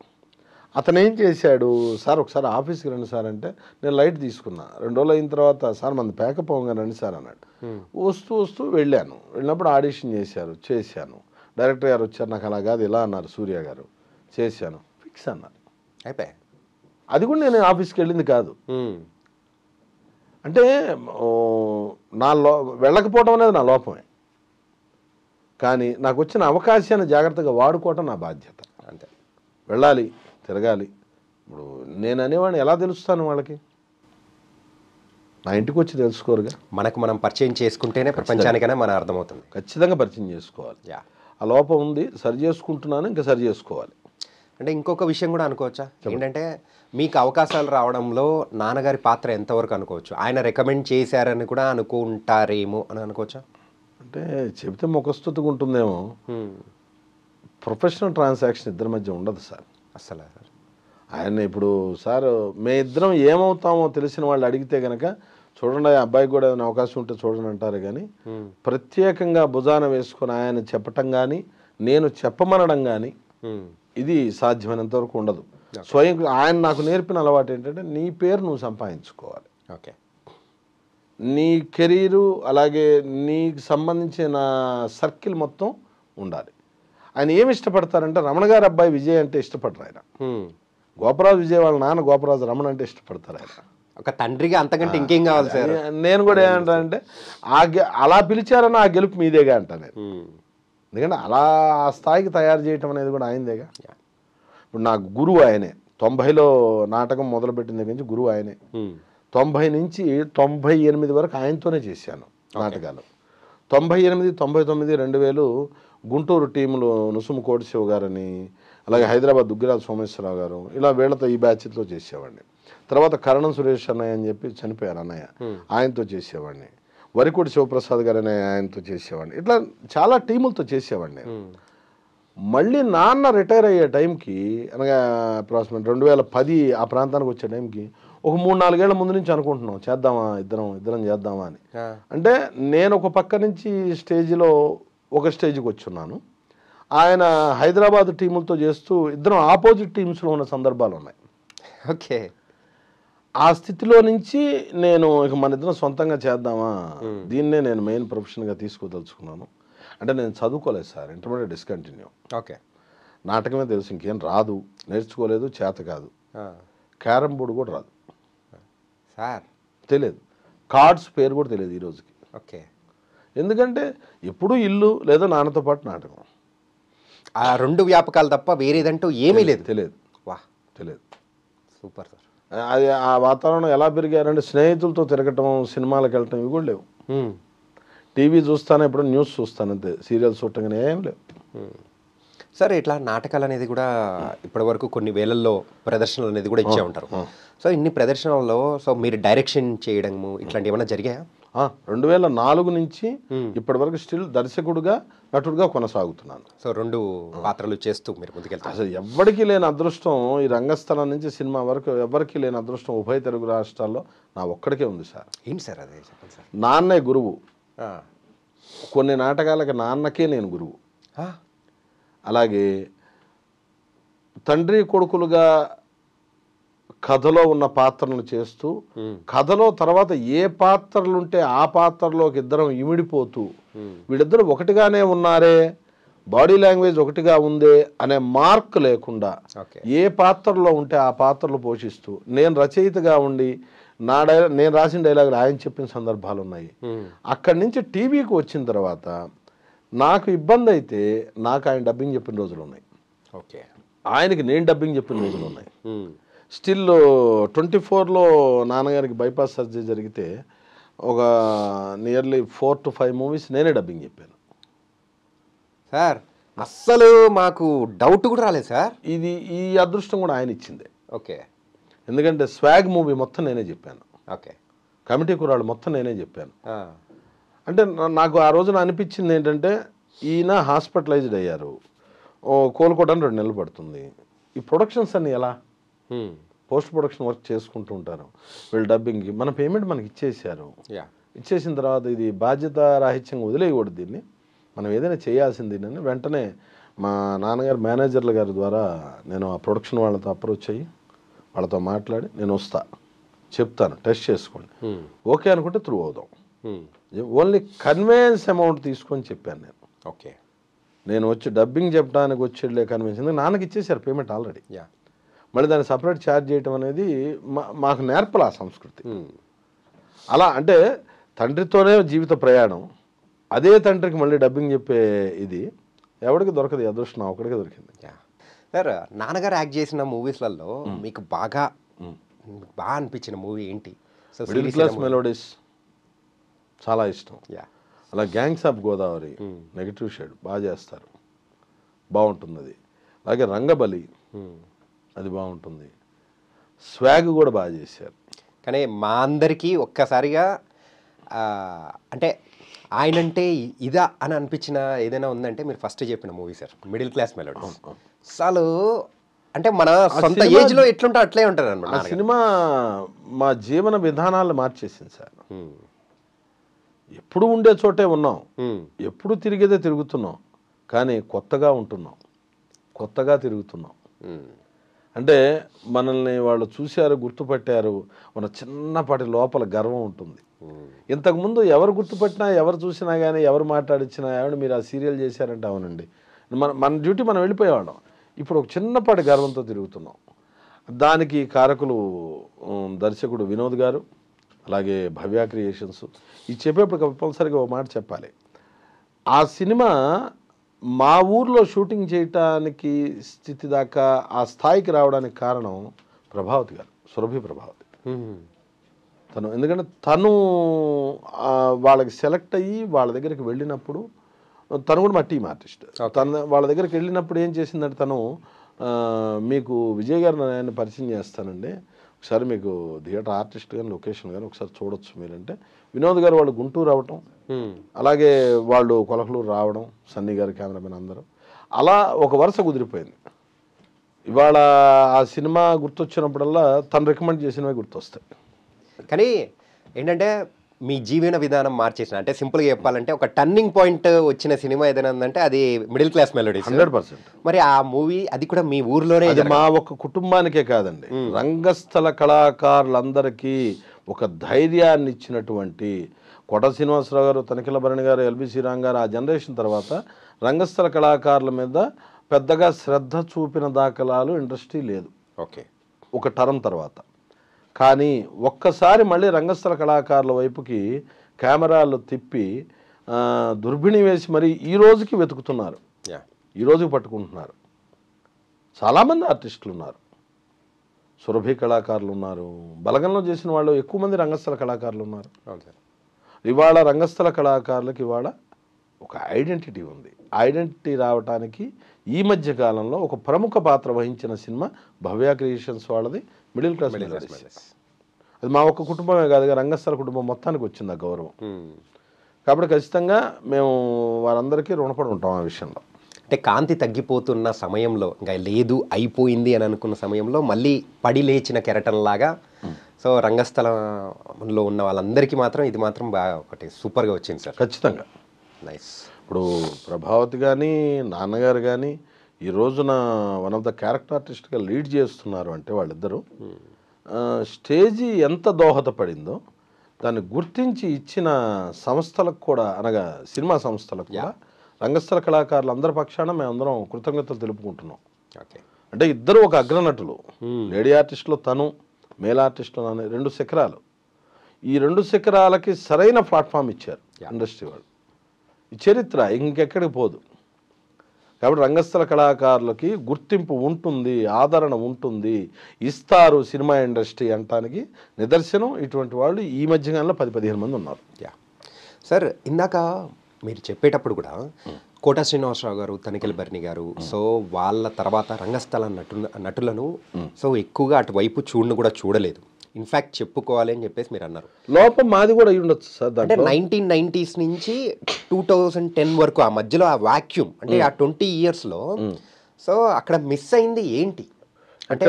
అతను ఏం చేశాడు, సార్ ఒకసారి ఆఫీస్కి రండి సార్ అంటే నేను లైట్ తీసుకున్నా. 2 రోజులు అయిన తర్వాత సార్ మనది ప్యాకప్ అవ్వగా రండి సార్ అన్నాడు. వస్తూ వెళ్ళాను. వెళ్ళినప్పుడు ఆడిషన్ చేశాను. డైరెక్టర్ గారు వచ్చారు, నాకు అలా కాదు ఇలా అన్నారు, సూర్య గారు చేశాను, ఫిక్స్ అన్నారు, అయిపోయి. అది కూడా నేను ఆఫీస్కి వెళ్ళింది కాదు. అంటే వెళ్ళకపోవడం అనేది నా లోపమే, కానీ నాకు వచ్చిన అవకాశాన్ని జాగ్రత్తగా వాడుకోవటం నా బాధ్యత. అంతే, వెళ్ళాలి, తిరగాలి. ఇప్పుడు నేను అనేవాడిని ఎలా తెలుస్తాను వాళ్ళకి? నా ఇంటికి వచ్చి తెలుసుకోరుగా. మనకు మనం పరిచయం చేసుకుంటేనే ప్రపంచానికైనా మన అర్థమవుతుంది. ఖచ్చితంగా పరిచయం చేసుకోవాలి. ఆ లోపం ఉంది, సరి చేసుకుంటున్నాను, ఇంకా సరి చేసుకోవాలి. అంటే ఇంకొక విషయం కూడా అనుకోవచ్చా ఏంటంటే మీకు అవకాశాలు రావడంలో నాన్నగారి పాత్ర ఎంతవరకు అనుకోవచ్చు? ఆయన రికమెండ్ చేశారని కూడా అనుకుంటారేమో అని అనుకోవచ్చా? అంటే చెబితే ముఖస్తుతిగా ఉంటుందేమో, ప్రొఫెషనల్ ట్రాన్సాక్షన్ ఇద్దరి మధ్య ఉండదు సార్ అసలు. ఆయన ఇప్పుడు సార్ మే ఇద్దరం ఏమవుతామో తెలిసిన వాళ్ళు అడిగితే కనుక చూడండి అబ్బాయికి కూడా ఏదైనా అవకాశం ఉంటే చూడండి అంటారు, కానీ ప్రత్యేకంగా భుజాన వేసుకొని ఆయన చెప్పటం కానీ నేను చెప్పమనడం కానీ ఇది సాధ్యమైనంత వరకు ఉండదు. స్వయం ఆయన నాకు నేర్పిన అలవాటు ఏంటంటే నీ పేరు నువ్వు సంపాదించుకోవాలి. ఓకే, నీ కెరీరు అలాగే నీకు సంబంధించిన సర్కిల్ మొత్తం ఉండాలి. ఆయన ఏమి ఇష్టపడతారంటే రమణ గారి అబ్బాయి విజయ్ అంటే ఇష్టపడరు ఆయన. గోపరాజు విజయ్ వాళ్ళ నాన్న గోపరాజు రమణ అంటే ఇష్టపడతారు ఆయన. ఒక తండ్రిగా అంతకంటే ఇంకేం కావాలి సార్? నేను కూడా ఏమంటానంటే అలా పిలిచారని ఆ గెలుపు మీదేగా అంటా నేను. ఎందుకంటే అలా ఆ స్థాయికి తయారు చేయటం అనేది కూడా ఆయనదేగా. ఇప్పుడు నాకు గురువు ఆయనే. 90లో నాటకం మొదలుపెట్టిన దగ్గర నుంచి గురువు ఆయనే. 90 నుంచి 98 వరకు ఆయనతోనే చేశాను నాటకాలు. 98, 99, 2000 గుంటూరు టీంలో నుసుము కోటిశివ గారని, అలాగే హైదరాబాద్ దుగ్గిరాజు సోమేశ్వరరావు గారు, ఇలా వీళ్ళతో ఈ బ్యాచ్తో చేసేవాడిని. తర్వాత కరణం సురేష్ అన్నయ్య అని చెప్పి చనిపోయారు అన్నయ్య, ఆయనతో చేసేవాడిని. వరికోటి శివప్రసాద్ గారు అనే ఆయనతో చేసేవాడిని. ఇట్లా చాలా టీములతో చేసేవాడిని. మళ్ళీ నాన్న రిటైర్ అయ్యే టైంకి, అనగా అప్రాక్సిమేట్ 2010 ఆ ప్రాంతానికి వచ్చే టైంకి ఒక 3-4 ఏళ్ల ముందు నుంచి అనుకుంటున్నాం చేద్దామా, ఇద్దరం చేద్దామా అని. అంటే నేను ఒక పక్క నుంచి స్టేజ్లో ఒక స్టేజ్కి వచ్చున్నాను, ఆయన హైదరాబాద్ టీములతో చేస్తూ ఇద్దరం ఆపోజిట్ టీమ్స్లో ఉన్న సందర్భాలు ఉన్నాయి. ఓకే. ఆ స్థితిలో నుంచి నేను ఇక మన ఇద్దరం సొంతంగా చేద్దామా, దీన్నే నేను మెయిన్ ప్రొఫెషన్గా తీసుకోదలుచుకున్నాను. అంటే నేను చదువుకోలేదు సార్, ఇంటర్మీడియట్ డిస్కంటిన్యూ. ఓకే. నాటకమే తెలుసు, ఇంకేం రాదు, నేర్చుకోలేదు, చేత కాదు. క్యారమ్ బోర్డు కూడా రాదు సార్, తెలియదు. కార్డ్స్ పేరు కూడా తెలియదు ఈ రోజుకి. ఓకే. ఎందుకంటే ఎప్పుడూ ఇల్లు లేదా నాన్నతో పాటు నాటకం, ఆ 2 వ్యాపకాలు తప్ప వేరేదంటూ ఏమీ లేదు. తెలియదు. వా, తెలియదు. Super sir. అది ఆ వాతావరణం ఎలా పెరిగారంటే స్నేహితులతో తిరగటం, సినిమాలకు వెళ్ళటం ఇవి కూడా లేవు. టీవీ చూస్తాను, ఎప్పుడు న్యూస్ చూస్తాను అంతే, సీరియల్స్ చూడటం కానీ ఏం లేవు. సార్, ఇట్లా నాటకాలు అనేది కూడా ఇప్పటి వరకు కొన్ని వేలల్లో ప్రదర్శనలు అనేది కూడా ఇచ్చే ఉంటారు. సో ఇన్ని ప్రదర్శనల్లో సో మీరు డైరెక్షన్ చేయడము ఇట్లాంటి ఏమైనా జరిగాయా? 2004 నుంచి ఇప్పటి వరకు స్టిల్ దర్శకుడుగా, నటుడుగా కొనసాగుతున్నాను. సో 2 పాత్రలు చేస్తూ మీరు ముందుకెళ్తారు. అసలు ఎవ్వడికి లేని అదృష్టం, ఈ రంగస్థలం నుంచి సినిమా వరకు ఎవరికి లేని అదృష్టం ఉభయ తెలుగు రాష్ట్రాల్లో నా ఒక్కడికే ఉంది సార్. ఏంటి సార్ అదే, చెప్పండి సార్. నాన్నే గురువు. కొన్ని నాటకాలకి నాన్నకే నేను గురువు. అలాగే తండ్రి కొడుకులుగా కథలో ఉన్న పాత్రలను చేస్తూ, కథలో తర్వాత ఏ పాత్రలుంటే ఆ పాత్రలోకి ఇద్దరం ఇమిడిపోతూ, వీళ్ళిద్దరూ ఒకటిగానే ఉన్నారే, బాడీ లాంగ్వేజ్ ఒకటిగా ఉందే అనే మార్క్ లేకుండా ఏ పాత్రలో ఉంటే ఆ పాత్రలు పోషిస్తూ, నేను రచయితగా ఉండి నేను రాసిన డైలాగులు ఆయన చెప్పిన సందర్భాలు ఉన్నాయి. అక్కడి నుంచి టీవీకి వచ్చిన తర్వాత నాకు ఇబ్బంది అయితే నాకు ఆయన డబ్బింగ్ చెప్పిన రోజులు ఉన్నాయి. ఓకే. ఆయనకి నేను డబ్బింగ్ చెప్పిన రోజులు ఉన్నాయి. స్టిల్ 24లో నాన్నగారికి బైపాస్ సర్జరీ జరిగితే ఒక నియర్లీ 4 to 5 మూవీస్ నేనే డబ్బింగ్ చెప్పాను సార్. అస్సలు మాకు డౌట్ కూడా రాలేదు సార్. ఈ అదృష్టం కూడా ఆయన ఇచ్చిందే. ఓకే. ఎందుకంటే స్వాగ్ మూవీ మొత్తం నేనే చెప్పాను. ఓకే. కమిటీ కుర్రాళ్ళు మొత్తం నేనే చెప్పాను. అంటే నాకు ఆ రోజున అనిపించింది ఏంటంటే, ఈయన హాస్పిటలైజ్డ్ అయ్యారు, కోలుకోవడానికి 2 నెలలు పడుతుంది. ఈ ప్రొడక్షన్స్ అన్ని ఎలా పోస్ట్ ప్రొడక్షన్ వర్క్ చేసుకుంటూ ఉంటారు, వీళ్ళు డబ్బింగ్కి మన పేమెంట్ మనకి ఇచ్చేసారు. ఇచ్చేసిన తర్వాత ఇది బాధ్యత రాహిత్యంగా వదిలేయకూడదు, దీన్ని మనం ఏదైనా చేయాల్సింది అని వెంటనే మా నాన్నగారు మేనేజర్ల గారి ద్వారా నేను ఆ ప్రొడక్షన్ వాళ్ళతో అప్రోచ్ అయ్యి వాళ్ళతో మాట్లాడి, నేను వస్తా, చెప్తాను, టెస్ట్ చేసుకోండి, ఓకే అనుకుంటే త్రూ అవుదాం, ఓన్లీ కన్వేయన్స్ అమౌంట్ తీసుకొని చెప్పాను నేను. ఓకే. నేను వచ్చి డబ్బింగ్ చెప్పడానికి వచ్చేళ్ళే కన్వేన్స్, నాన్నకి ఇచ్చేసారు పేమెంట్ ఆల్రెడీ. మళ్ళీ దాన్ని సపరేట్ ఛార్జ్ చేయటం అనేది మాకు నేర్పల ఆ సంస్కృతి. అలా అంటే తండ్రితోనే జీవిత ప్రయాణం, అదే తండ్రికి మళ్ళీ డబ్బింగ్ చెప్పే ఇది ఎవరికి దొరకదు, అదృష్టం ఒకడికే దొరికింది. సార్, నాన్నగారు యాక్ట్ చేసిన మూవీస్లలో మీకు బాగా అనిపించిన మూవీ ఏంటి? మిడిల్ క్లాస్ మెలోడీస్ చాలా ఇష్టం. అలా gangs of Godavari negative shade బాగా చేస్తారు, బాగుంటుంది అది. అలాగే రంగబలి అది బాగుంటుంది. స్వాగ్ కూడా బాగా చేశారు. కానీ మా అందరికీ ఒక్కసారిగా అంటే ఆయనంటే ఇదా అని అనిపించిన ఏదైనా ఉందంటే మీరు ఫస్ట్ చెప్పిన movie sir, middle class melodies. అసలు అంటే మన సొంత ఏజ్లో ఎట్లుంటే అట్లే ఉంటారు అనమాట. ఆ సినిమా మా జీవన విధానాలు మార్చేసింది సార్. ఎప్పుడు ఉండే చోటే ఉన్నాం, ఎప్పుడు తిరిగేదే తిరుగుతున్నాం, కానీ కొత్తగా ఉంటున్నాం, కొత్తగా తిరుగుతున్నాం. అంటే మనల్ని వాళ్ళు చూశారు, గుర్తుపట్టారు, మన చిన్నపాటి లోపల గర్వం ఉంటుంది. ఇంతకుముందు ఎవరు గుర్తుపట్టినా, ఎవరు చూసినా కానీ, ఎవరు మాట్లాడిచ్చినా, ఎవరు మీరు ఆ సీరియల్ చేశారంటే అవునండి, మన డ్యూటీ మనం వెళ్ళిపోయేవాళ్ళం. ఇప్పుడు ఒక చిన్నపాటి గర్వంతో తిరుగుతున్నాం. దానికి కారకులు దర్శకుడు వినోద్ గారు, అలాగే భవ్య క్రియేషన్స్. ఇది చెప్పేప్పుడు కంపల్సరీగా ఒక మాట చెప్పాలి. ఆ సినిమా మా ఊర్లో షూటింగ్ చేయటానికి స్థితి దాకా ఆ స్థాయికి రావడానికి కారణం ప్రభావతి గారు, సురభి ప్రభావతి. తను ఎందుకంటే తను వాళ్ళకి సెలెక్ట్ అయ్యి వాళ్ళ దగ్గరికి వెళ్ళినప్పుడు తను కూడా మా టీమ్ ఆర్టిస్ట్. తను వాళ్ళ దగ్గరికి వెళ్ళినప్పుడు ఏం చేసిందంటే తను మీకు విజయ్ గారు నేను పరిచయం చేస్తానండి, ఒకసారి మీకు థియేటర్ ఆర్టిస్ట్ కానీ లొకేషన్ కానీ ఒకసారి చూడొచ్చు మీరంటే, వినోద్ గారు వాళ్ళు గుంటూరు రావటం, అలాగే వాళ్ళు కొలకలూరు రావడం, సన్నీ గారు కెమెరామెన్ అందరూ, అలా ఒక వరుస కుదిరిపోయింది. ఇవాళ ఆ సినిమా గుర్తొచ్చినప్పుడల్లా తను రికమెండ్ చేసినవి గుర్తొస్తాయి. కానీ ఏంటంటే మీ జీవన విధానం మార్చేసిన, అంటే సింపుల్గా చెప్పాలంటే ఒక టర్నింగ్ పాయింట్ వచ్చిన సినిమా ఏదైనా ఉందంటే అది మిడిల్ క్లాస్ మెలోడీస్. 100%. మరి ఆ మూవీ అది కూడా మీ ఊర్లోనే, అది మా ఒక్క కుటుంబానికే కాదండి, రంగస్థల కళాకారులందరికీ ఒక ధైర్యాన్ని ఇచ్చినటువంటి కోట శ్రీనివాసరావు గారు, తనిఖీల భరణి గారు, ఎల్బి శ్రీరామ్ గారు, ఆ జనరేషన్ తర్వాత రంగస్థల కళాకారుల మీద పెద్దగా శ్రద్ధ చూపిన దాఖలాలు ఇండస్ట్రీ లేదు. ఓకే, ఒక టర్మ్ తర్వాత. కానీ ఒక్కసారి మళ్ళీ రంగస్థల కళాకారుల వైపుకి కెమెరాలు తిప్పి దుర్బిణి వేసి మరి ఈ రోజుకి వెతుకుతున్నారు, ఈ రోజుకి పట్టుకుంటున్నారు. చాలామంది ఆర్టిస్టులు ఉన్నారు, సురభి కళాకారులు ఉన్నారు, బలగంలో చేసిన వాళ్ళు ఎక్కువ మంది రంగస్థల కళాకారులు ఉన్నారు. ఇవాళ రంగస్థల కళాకారులకు ఇవాళ ఒక ఐడెంటిటీ ఉంది. ఐడెంటిటీ రావడానికి ఈ మధ్య కాలంలో ఒక ప్రముఖ పాత్ర వహించిన సినిమా భవ్య క్రియేషన్స్ వాళ్ళది మిడిల్ క్లాస్ మెలోడీస్. అది మా ఒక్క కుటుంబమే కాదుగా, రంగస్థల కుటుంబం మొత్తానికి వచ్చింది ఆ గౌరవం. కాబట్టి ఖచ్చితంగా మేము వారందరికీ రుణపడి ఉంటాం ఆ విషయంలో. అంటే కాంతి తగ్గిపోతున్న సమయంలో, ఇంకా లేదు అయిపోయింది అని అనుకున్న సమయంలో మళ్ళీ పడి లేచిన కెరటంలాగా, సో రంగస్థలంలో ఉన్న వాళ్ళందరికీ మాత్రం ఇది మాత్రం బాగా ఒకటి సూపర్గా వచ్చింది సార్. ఖచ్చితంగా నైస్. ఇప్పుడు ప్రభావతి కానీ నాన్నగారు కానీ ఈ రోజున వన్ ఆఫ్ ద క్యారెక్టర్ ఆర్టిస్ట్గా లీడ్ చేస్తున్నారు అంటే వాళ్ళిద్దరూ స్టేజీ ఎంత దోహదపడిందో దాన్ని గుర్తించి ఇచ్చిన సంస్థలకు కూడా, అనగా సినిమా సంస్థలకు కూడా రంగస్థల కళాకారులు అందరి పక్షాన మేమందరం కృతజ్ఞతలు తెలుపుకుంటున్నాం. ఓకే, అంటే ఇద్దరు ఒక అగ్రనటులు, లేడీ ఆర్టిస్టులో తను, మేల్ ఆర్టిస్టులో అనే 2 శిఖరాలు. ఈ 2 శిఖరాలకి సరైన ప్లాట్ఫామ్ ఇచ్చారు ఇండస్ట్రీ వాళ్ళు. ఈ చరిత్ర ఇంకెక్కడికి పోదు. కాబట్టి రంగస్థల కళాకారులకి గుర్తింపు ఉంటుంది, ఆదరణ ఉంటుంది, ఇస్తారు సినిమా ఇండస్ట్రీ అంటానికి నిదర్శనం ఇటువంటి వాళ్ళు ఈ మధ్యకాలంలో 10-15 మంది ఉన్నారు. సార్ ఇందాక మీరు చెప్పేటప్పుడు కూడా కోట శ్రీనివాసరావు గారు, తనిఖీల భరణి గారు, సో వాళ్ళ తర్వాత రంగస్థల నటులను సో ఎక్కువగా అటువైపు కూడా చూడలేదు. ఇన్ఫ్యాక్ట్ చెప్పుకోవాలి అని చెప్పేసి మీరు అన్నారు. లోపం మాది కూడా అయి ఉండొచ్చు సార్. అంటే 1990s నుంచి 2010 వరకు ఆ మధ్యలో ఆ వాక్యూమ్, అంటే ఆ 20 yearsలో సో అక్కడ మిస్ అయింది ఏంటి? అంటే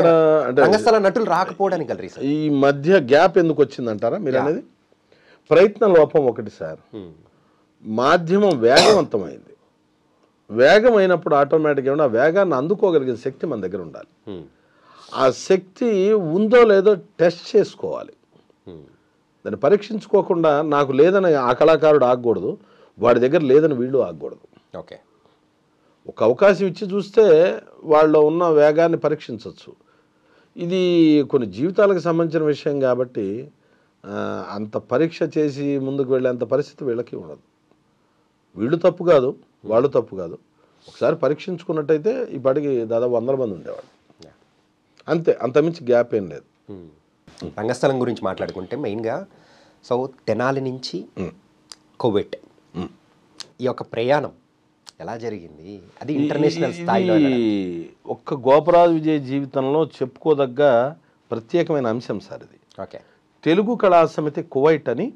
రంగస్థల నటులు రాకపోవడానికి గల రీజన్, ఈ మధ్య గ్యాప్ ఎందుకు వచ్చిందంటారా మీరు అనేది? ప్రయత్న లోపం ఒకటి సార్. మాధ్యమం వేగవంతమైంది. వేగం అయినప్పుడు ఆటోమేటిక్గా ఆ వేగాన్ని అందుకోగలిగిన శక్తి మన దగ్గర ఉండాలి. ఆ శక్తి ఉందో లేదో టెస్ట్ చేసుకోవాలి. దాన్ని పరీక్షించుకోకుండా నాకు లేదని ఆ కళాకారుడు ఆగకూడదు, వాడి దగ్గర లేదని వీళ్ళు ఆగకూడదు. ఓకే, ఒక అవకాశం ఇచ్చి చూస్తే వాళ్ళలో ఉన్న వేగాన్ని పరీక్షించవచ్చు. ఇది కొన్ని జీవితాలకు సంబంధించిన విషయం కాబట్టి అంత పరీక్ష చేసి ముందుకు వెళ్ళేంత పరిస్థితి వీళ్ళకి ఉండదు. వీళ్ళు తప్పు కాదు, వాళ్ళు తప్పు కాదు. ఒకసారి పరీక్షించుకున్నట్టయితే ఈ పాటికి దాదాపు 100 మంది ఉండేవాళ్ళు. అంతే, అంతమించి గ్యాప్ ఏం లేదు. రంగస్థలం గురించి మాట్లాడుకుంటే మెయిన్గా సో తెనాలి నుంచి కోవిడ్ ఈ యొక్క ప్రయాణం ఎలా జరిగింది? అది ఇంటర్నేషనల్ స్థాయిలో ఒక్క గోపరాజు విజయ్ జీవితంలో చెప్పుకోదగ్గ ప్రత్యేకమైన అంశం సార్ ఇది. ఓకే, తెలుగు కళా సమితి కువైట్ అని,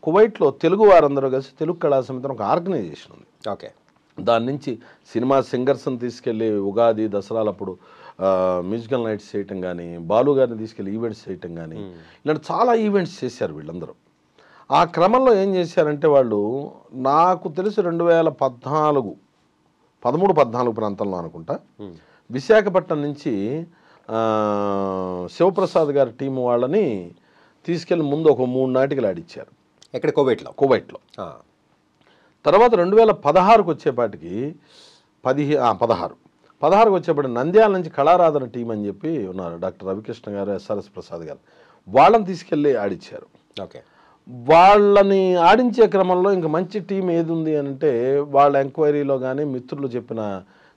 కువైట్లో తెలుగు వారందరూ కలిసి తెలుగు కళా సమితి ఒక ఆర్గనైజేషన్ ఉంది. ఓకే, దాని నుంచి సినిమా సింగర్స్ని తీసుకెళ్ళి ఉగాది దసరాలప్పుడు మ్యూజికల్ నైట్స్ చేయటం కానీ, బాలు గారిని తీసుకెళ్ళి ఈవెంట్స్ చేయటం కానీ, ఇలాంటి చాలా ఈవెంట్స్ చేశారు వీళ్ళందరూ. ఆ క్రమంలో ఏం చేశారంటే వాళ్ళు, నాకు తెలిసి 2013-14 ప్రాంతంలో అనుకుంటా, విశాఖపట్నం నుంచి శివప్రసాద్ గారి టీము వాళ్ళని తీసుకెళ్ళి ముందు ఒక 3 నాటికలు ఆడిచ్చారు. ఎక్కడ? కువైట్లో. తర్వాత 2016కు వచ్చేపాటికి 16కు వచ్చేప్పటి నంద్యాల నుంచి కళారాధన టీం అని చెప్పి ఉన్నారు, డాక్టర్ రవికృష్ణ గారు, ఎస్ఆర్ఎస్ ప్రసాద్ గారు, వాళ్ళని తీసుకెళ్ళి ఆడిచ్చారు. ఓకే, వాళ్ళని ఆడించే క్రమంలో ఇంకా మంచి టీం ఏది ఉంది అంటే వాళ్ళ ఎంక్వైరీలో కానీ మిత్రులు చెప్పిన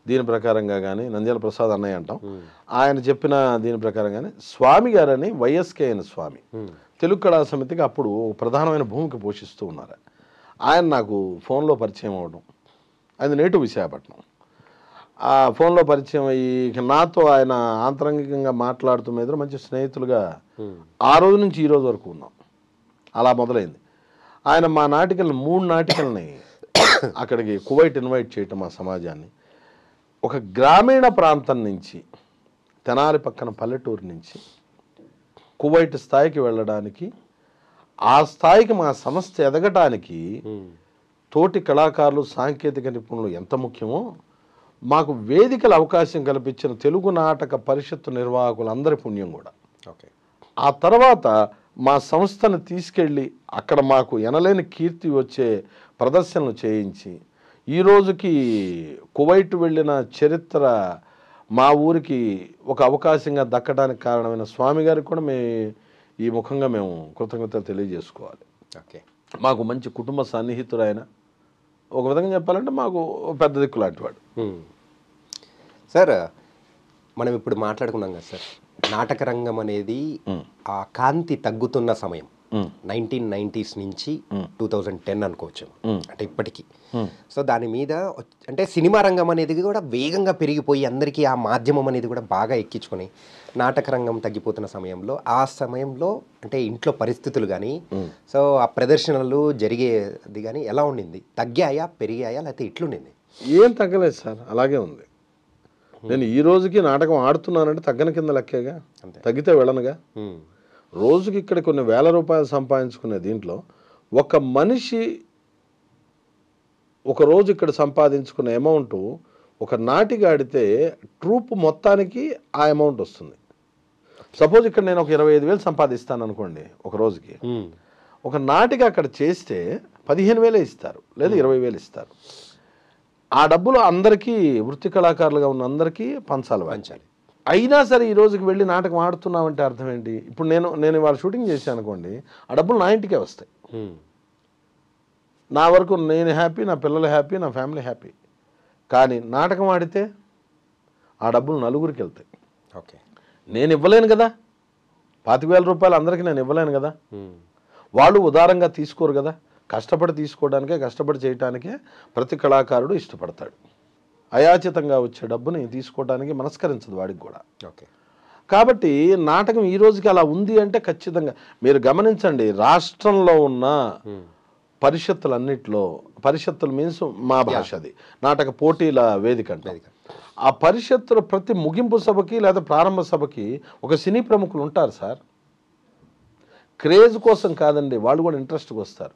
దీని ప్రకారంగా కానీ నంద్యాల ప్రసాద్ అన్నయ్య అంటాం, ఆయన చెప్పిన దీని ప్రకారం కానీ స్వామి గారని వైఎస్కేఎన్ స్వామి తెలుగు కళా సమితికి అప్పుడు ప్రధానమైన భూమిక పోషిస్తూ ఉన్నారు. ఆయన నాకు ఫోన్లో పరిచయం అవ్వడం, అది నేటివ్ విశాఖపట్నం. ఆ ఫోన్లో పరిచయం అయ్యి నాతో ఆయన ఆంతరంగికంగా మాట్లాడుతూ మీద మంచి స్నేహితులుగా ఆ రోజు నుంచి ఈ రోజు వరకు ఉన్నాం. అలా మొదలైంది. ఆయన మా నాటికలు 3 నాటికల్ని అక్కడికి కువైట్ ఇన్వైట్ చేయటం, మా సమాజాన్ని ఒక గ్రామీణ ప్రాంతం నుంచి తెనాలి పక్కన పల్లెటూరు నుంచి కువైట్ స్థాయికి వెళ్ళడానికి, ఆ స్థాయికి మా సంస్థ ఎదగటానికి తోటి కళాకారులు సాంకేతిక నిపుణులు ఎంత ముఖ్యమో మాకు వేదికల అవకాశం కల్పించిన తెలుగు నాటక పరిషత్తు నిర్వాహకులందరి పుణ్యం కూడా. ఓకే. ఆ తర్వాత మా సంస్థను తీసుకెళ్ళి అక్కడ మాకు ఎనలేని కీర్తి వచ్చే ప్రదర్శనలు చేయించి ఈ రోజుకి కువైట్ వెళ్ళిన చరిత్ర మా ఊరికి ఒక అవకాశంగా దక్కడానికి కారణమైన స్వామి గారికి కూడా ఈ ముఖంగా మేము కృతజ్ఞతలు తెలియజేసుకోవాలి. ఓకే. మాకు మంచి కుటుంబ సన్నిహితుడు ఆయన. ఒక విధంగా చెప్పాలంటే మాకు పెద్ద దిక్కు లాంటివాడు. సార్, మనం ఇప్పుడు మాట్లాడుకున్నాం కదా సార్, నాటక రంగం అనేది ఆ కాంతి తగ్గుతున్న సమయం 1990s నుంచి 2010 అనుకోవచ్చు, అంటే ఇప్పటికీ. సో దాని మీద అంటే సినిమా రంగం అనేది కూడా వేగంగా పెరిగిపోయి అందరికీ ఆ మాధ్యమం అనేది కూడా బాగా ఎక్కించుకొని నాటక రంగం తగ్గిపోతున్న సమయంలో, ఆ సమయంలో అంటే ఇంట్లో పరిస్థితులు కానీ, సో ఆ ప్రదర్శనలు జరిగేది కానీ ఎలా ఉండింది? తగ్గాయా, పెరిగాయా, లేకపోతే ఇట్లుండింది? ఏం తగ్గలేదు సార్, అలాగే ఉంది. నేను ఈ రోజుకి నాటకం ఆడుతున్నానంటే తగ్గని కింద లెక్కేగా, తగ్గితే వెళ్ళనుగా. రోజుకి ఇక్కడ కొన్ని వేల రూపాయలు సంపాదించుకునే దీంట్లో ఒక మనిషి ఒక రోజు ఇక్కడ సంపాదించుకునే అమౌంట్ ఒక నాటికి ఆడితే ట్రూప్ మొత్తానికి ఆ అమౌంట్ వస్తుంది. సపోజ్ ఇక్కడ నేను ఒక 25,000 సంపాదిస్తాను అనుకోండి ఒక రోజుకి, ఒక నాటికి అక్కడ చేస్తే 15,000 ఇస్తారు, లేదా 20,000 ఇస్తారు. ఆ డబ్బులు అందరికీ వృత్తి కళాకారులుగా ఉన్న అందరికీ పంచాలి. అయినా సరే ఈ రోజుకి వెళ్ళి నాటకం ఆడుతున్నామంటే అర్థం ఏంటి? ఇప్పుడు నేను ఇవాళ షూటింగ్ చేశాను అనుకోండి, ఆ డబ్బులు నా ఇంటికే వస్తాయి. నా వరకు నేను హ్యాపీ, నా పిల్లలు హ్యాపీ, నా ఫ్యామిలీ హ్యాపీ. కానీ నాటకం ఆడితే ఆ డబ్బులు నలుగురికి వెళ్తాయి. ఓకే. నేను ఇవ్వలేను కదా, 25,000 రూపాయలు అందరికీ నేను ఇవ్వలేను కదా. వాళ్ళు ఉదారంగా తీసుకోరు కదా. కష్టపడి తీసుకోవడానికే, కష్టపడి చేయటానికే ప్రతి కళాకారుడు ఇష్టపడతాడు. అయాచితంగా వచ్చే డబ్బుని తీసుకోవడానికి మనస్కరించదు వాడికి కూడా. ఓకే. కాబట్టి నాటకం ఈ రోజుకి అలా ఉంది అంటే ఖచ్చితంగా మీరు గమనించండి, రాష్ట్రంలో ఉన్న పరిషత్తులన్నిట్లో, పరిషత్తులు మీన్స్ మా భాష, అది నాటక పోటీల వేదిక అంటే, ఆ పరిషత్తుల ప్రతి ముగింపు సభకి లేదా ప్రారంభ సభకి ఒక సినీ ప్రముఖులు ఉంటారు సార్. క్రేజ్ కోసం కాదండి, వాళ్ళు కూడా ఇంట్రెస్ట్కి వస్తారు.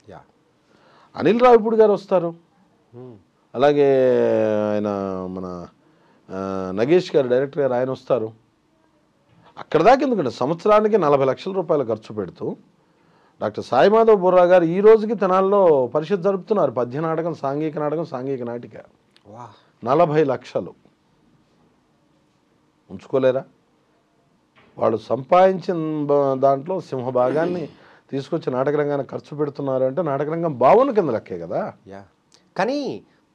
అనిల్ రావిపూడి గారు వస్తారు, అలాగే ఆయన మన నగేష్ గారు డైరెక్టర్ గారు ఆయన వస్తారు. అక్కడ దాకా ఎందుకంటే సంవత్సరానికి 40 లక్షల రూపాయలు ఖర్చు పెడుతూ డాక్టర్ సాయిమాధవ్ బుర్రా గారు ఈ రోజుకి తెనాల్లో పరిషత్ జరుపుతున్నారు. పద్య నాటకం, సాంఘిక నాటకం, సాంఘిక నాటిక. 40 లక్షలు ఉంచుకోలేరా? వాళ్ళు సంపాదించిన దాంట్లో సింహభాగాన్ని తీసుకొచ్చి నాటక రంగాన్ని ఖర్చు పెడుతున్నారు అంటే నాటక రంగం బావున కింద లెక్కే కదా. కానీ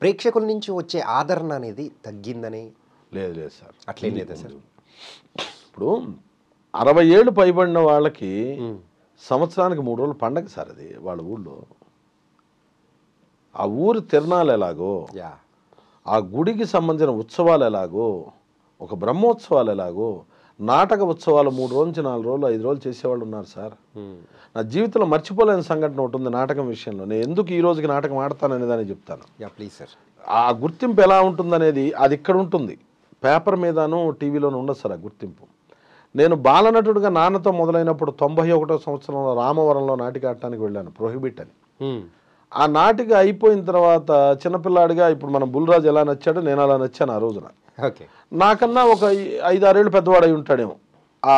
ప్రేక్షకుల నుంచి వచ్చే ఆదరణ అనేది తగ్గిందని? లేదు సార్, అట్లేం లేదా సార్. ఇప్పుడు 60 ఏళ్ళు పైబడిన వాళ్ళకి సంవత్సరానికి 3 రోజులు పండగ సార్ అది వాళ్ళ ఊళ్ళో. ఆ ఊరి తిరణాలు ఎలాగో, ఆ గుడికి సంబంధించిన ఉత్సవాలు ఎలాగో, ఒక బ్రహ్మోత్సవాలు ఎలాగో, నాటక ఉత్సవాలు 3 రోజు నుంచి 4 రోజులు 5 రోజులు చేసేవాళ్ళు ఉన్నారు సార్. నా జీవితంలో మర్చిపోలేని సంఘటన ఒకటి ఉంది నాటకం విషయంలో. నేను ఎందుకు ఈ రోజుకి నాటకం ఆడతాననే దాన్ని చెప్తాను. Please sir. ఆ గుర్తింపు ఎలా ఉంటుందనేది అది ఇక్కడ ఉంటుంది, పేపర్ మీదను టీవీలోనూ ఉండదు సార్ ఆ గుర్తింపు. నేను బాలనటుడుగా నాన్నతో మొదలైనప్పుడు 91వ సంవత్సరంలో రామవరంలో నాటిక ఆడటానికి వెళ్ళాను, ప్రొహిబిట్ అని. ఆ నాటిక అయిపోయిన తర్వాత చిన్నపిల్లాడిగా ఇప్పుడు మన బుల్రాజు ఎలా నచ్చాడో నేను అలా నచ్చాను ఆ రోజున. నాకన్నా ఒక 5-6 ఏళ్ళు పెద్దవాడు అయి ఉంటాడేమో ఆ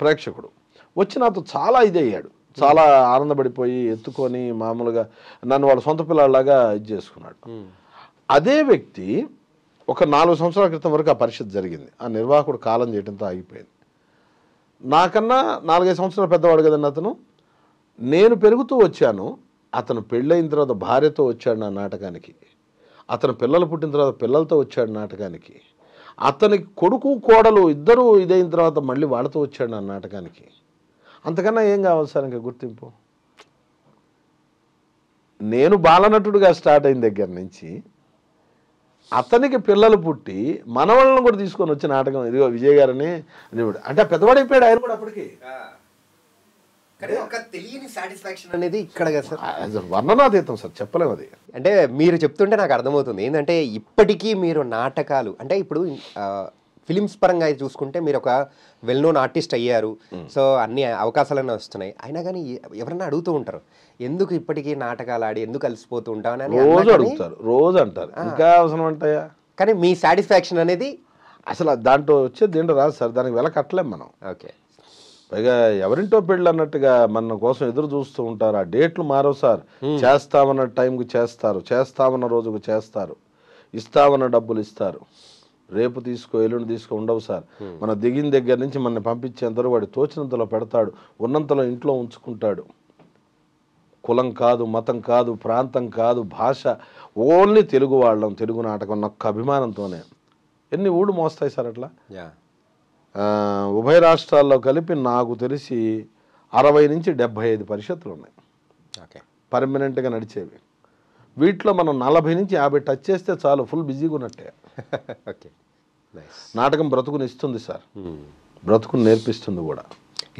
ప్రేక్షకుడు. వచ్చి నాతో చాలా ఇదయ్యాడు, చాలా ఆనందపడిపోయి ఎత్తుకొని మామూలుగా నన్ను వాళ్ళ సొంత పిల్లాడిలాగా ఇది చేసుకున్నాడు. అదే వ్యక్తి ఒక 4 సంవత్సరాల క్రితం వరకు ఆ పరిషత్ జరిగింది. ఆ నిర్వాహకుడు కాలం చేయడంతో ఆగిపోయింది. నాకన్నా 4-5 సంవత్సరాలు పెద్దవాడు కదండి అతను. నేను పెరుగుతూ వచ్చాను, అతను పెళ్ళైన తర్వాత భార్యతో వచ్చాడు నా నాటకానికి, అతను పిల్లలు పుట్టిన తర్వాత పిల్లలతో వచ్చాడు నాటకానికి, అతనికి కొడుకు కోడలు ఇద్దరూ ఇదైన తర్వాత మళ్ళీ వాళ్ళతో వచ్చాడు నా నాటకానికి. అంతకన్నా ఏం కావాలి సార్ ఇంకా గుర్తింపు? నేను బాలనటుడిగా స్టార్ట్ అయిన దగ్గర నుంచి అతనికి పిల్లలు పుట్టి మనవాళ్ళని కూడా తీసుకొని వచ్చి నాటకం ఇదిగో విజయ్ గారని అంటే పెద్దవాడు అయిపోయాడు ఆయన కూడా అప్పటికి. ఒక తెలియని సాటిస్ఫాక్షన్ అనేది ఇక్కడ కదా సార్, వర్ణనాతీతం సార్, చెప్పలేము అది. అంటే మీరు చెప్తుంటే నాకు అర్థమవుతుంది ఏంటంటే ఇప్పటికీ మీరు నాటకాలు అంటే ఇప్పుడు ఫిలిమ్స్ పరంగా అయితే చూసుకుంటే మీరు ఒక వెల్ నోన్ ఆర్టిస్ట్ అయ్యారు, సో అన్ని అవకాశాలన్నీ వస్తున్నాయి. అయినా కానీ ఎవరన్నా అడుగుతూ ఉంటారు ఎందుకు ఇప్పటికీ నాటకాలు ఆడి ఎందుకు కలిసిపోతూ ఉంటామని రోజు అడుగుతారు, రోజు అంటారు ఇంకా అవసరం అంటాయా. కానీ మీ సాటిస్ఫాక్షన్ అనేది అసలు దాంట్లో వచ్చేది దేంట్లో రాదు సార్, దానికి వెల కట్టలేం మనం. ఓకే, పైగా ఎవరింటో పెళ్ళి అన్నట్టుగా మన కోసం ఎదురు చూస్తూ ఉంటారు. ఆ డేట్లు మారవు సార్, చేస్తామన్న టైంకి చేస్తారు, చేస్తామన్న రోజుకు చేస్తారు, ఇస్తామన్న డబ్బులు ఇస్తారు. రేపు తీసుకో ఎల్లుండి తీసుకో ఉండవు సార్. మన దిగిన దగ్గర నుంచి మన పంపించేంతలో వాడు తోచినంతలో పెడతాడు, ఉన్నంతలో ఇంట్లో ఉంచుకుంటాడు. కులం కాదు, మతం కాదు, ప్రాంతం కాదు, భాష, ఓన్లీ తెలుగు వాళ్ళం, తెలుగు నాటకం నొక్క అభిమానంతోనే. ఎన్ని ఊళ్ళు మోస్తాయి సార్ అట్లా. ఉభయ రాష్ట్రాల్లో కలిపి నాకు తెలిసి 60 నుంచి 75 పరిషత్తులు ఉన్నాయి పర్మనెంట్గా నడిచేవి. వీటిలో మనం 40 నుంచి 50 టచ్ చేస్తే చాలు, ఫుల్ బిజీగా ఉన్నట్టే. ఓకే, నాటకం బ్రతుకుని ఇస్తుంది సార్, బ్రతుకుని నేర్పిస్తుంది కూడా.